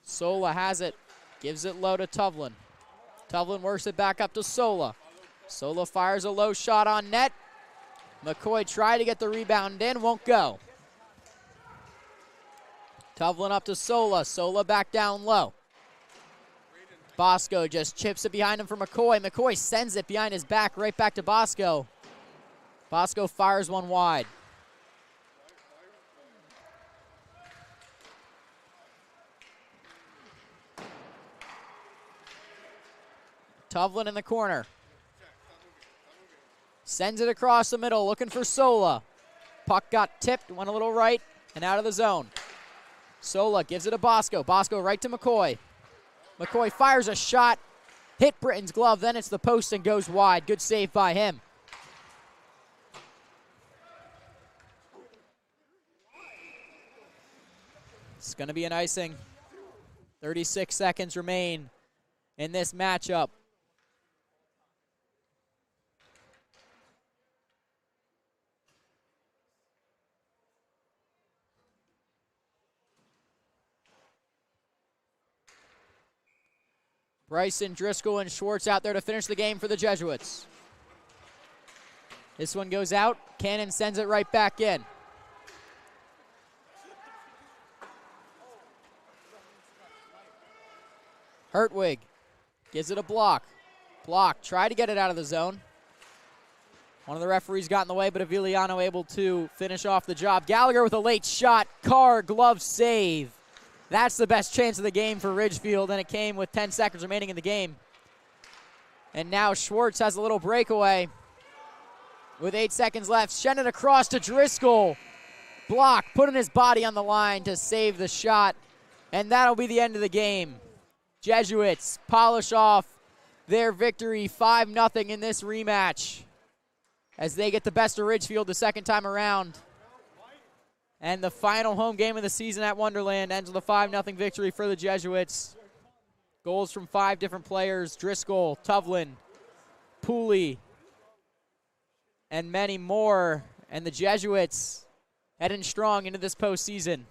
Sola has it, gives it low to Tovlin. Tovlin works it back up to Sola. Sola fires a low shot on net. McCoy tried to get the rebound in, won't go. Tovlin up to Sola. Sola back down low. Bosco just chips it behind him for McCoy. McCoy sends it behind his back, right back to Bosco. Bosco fires one wide. Tovlin in the corner. Sends it across the middle, looking for Sola. Puck got tipped, went a little right, and out of the zone. Sola gives it to Bosco. Bosco right to McCoy. McCoy fires a shot, hit Britton's glove, then it's the post and goes wide. Good save by him. It's going to be an icing. 36 seconds remain in this matchup. Bryson, Driscoll, and Schwartz out there to finish the game for the Jesuits. This one goes out. Cannon sends it right back in. Hertwig gives it a block. Block, try to get it out of the zone. One of the referees got in the way, but Aviliano able to finish off the job. Gallagher with a late shot. Carr, glove save. That's the best chance of the game for Ridgefield, and it came with 10 seconds remaining in the game. And now Schwartz has a little breakaway with 8 seconds left. Send it across to Driscoll. Block, putting his body on the line to save the shot, and that'll be the end of the game. Jesuits polish off their victory 5-0 in this rematch as they get the best of Ridgefield the second time around. And the final home game of the season at Wonderland ends with a 5-0 victory for the Jesuits. Goals from 5 different players: Driscoll, Tovlin, Pooley, and many more. And the Jesuits heading strong into this postseason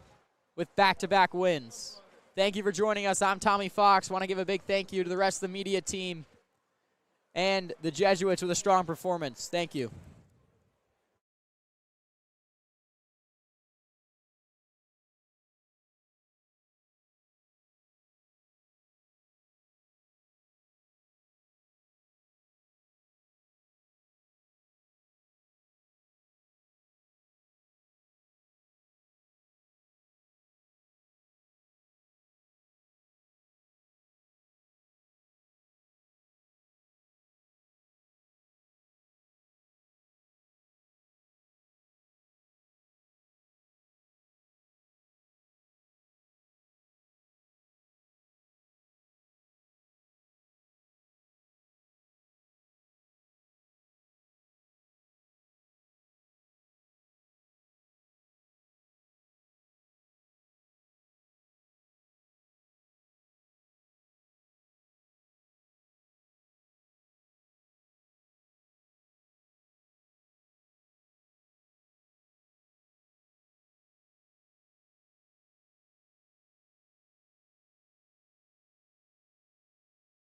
with back-to-back wins. Thank you for joining us. I'm Tommy Fox. Want to give a big thank you to the rest of the media team and the Jesuits with a strong performance. Thank you.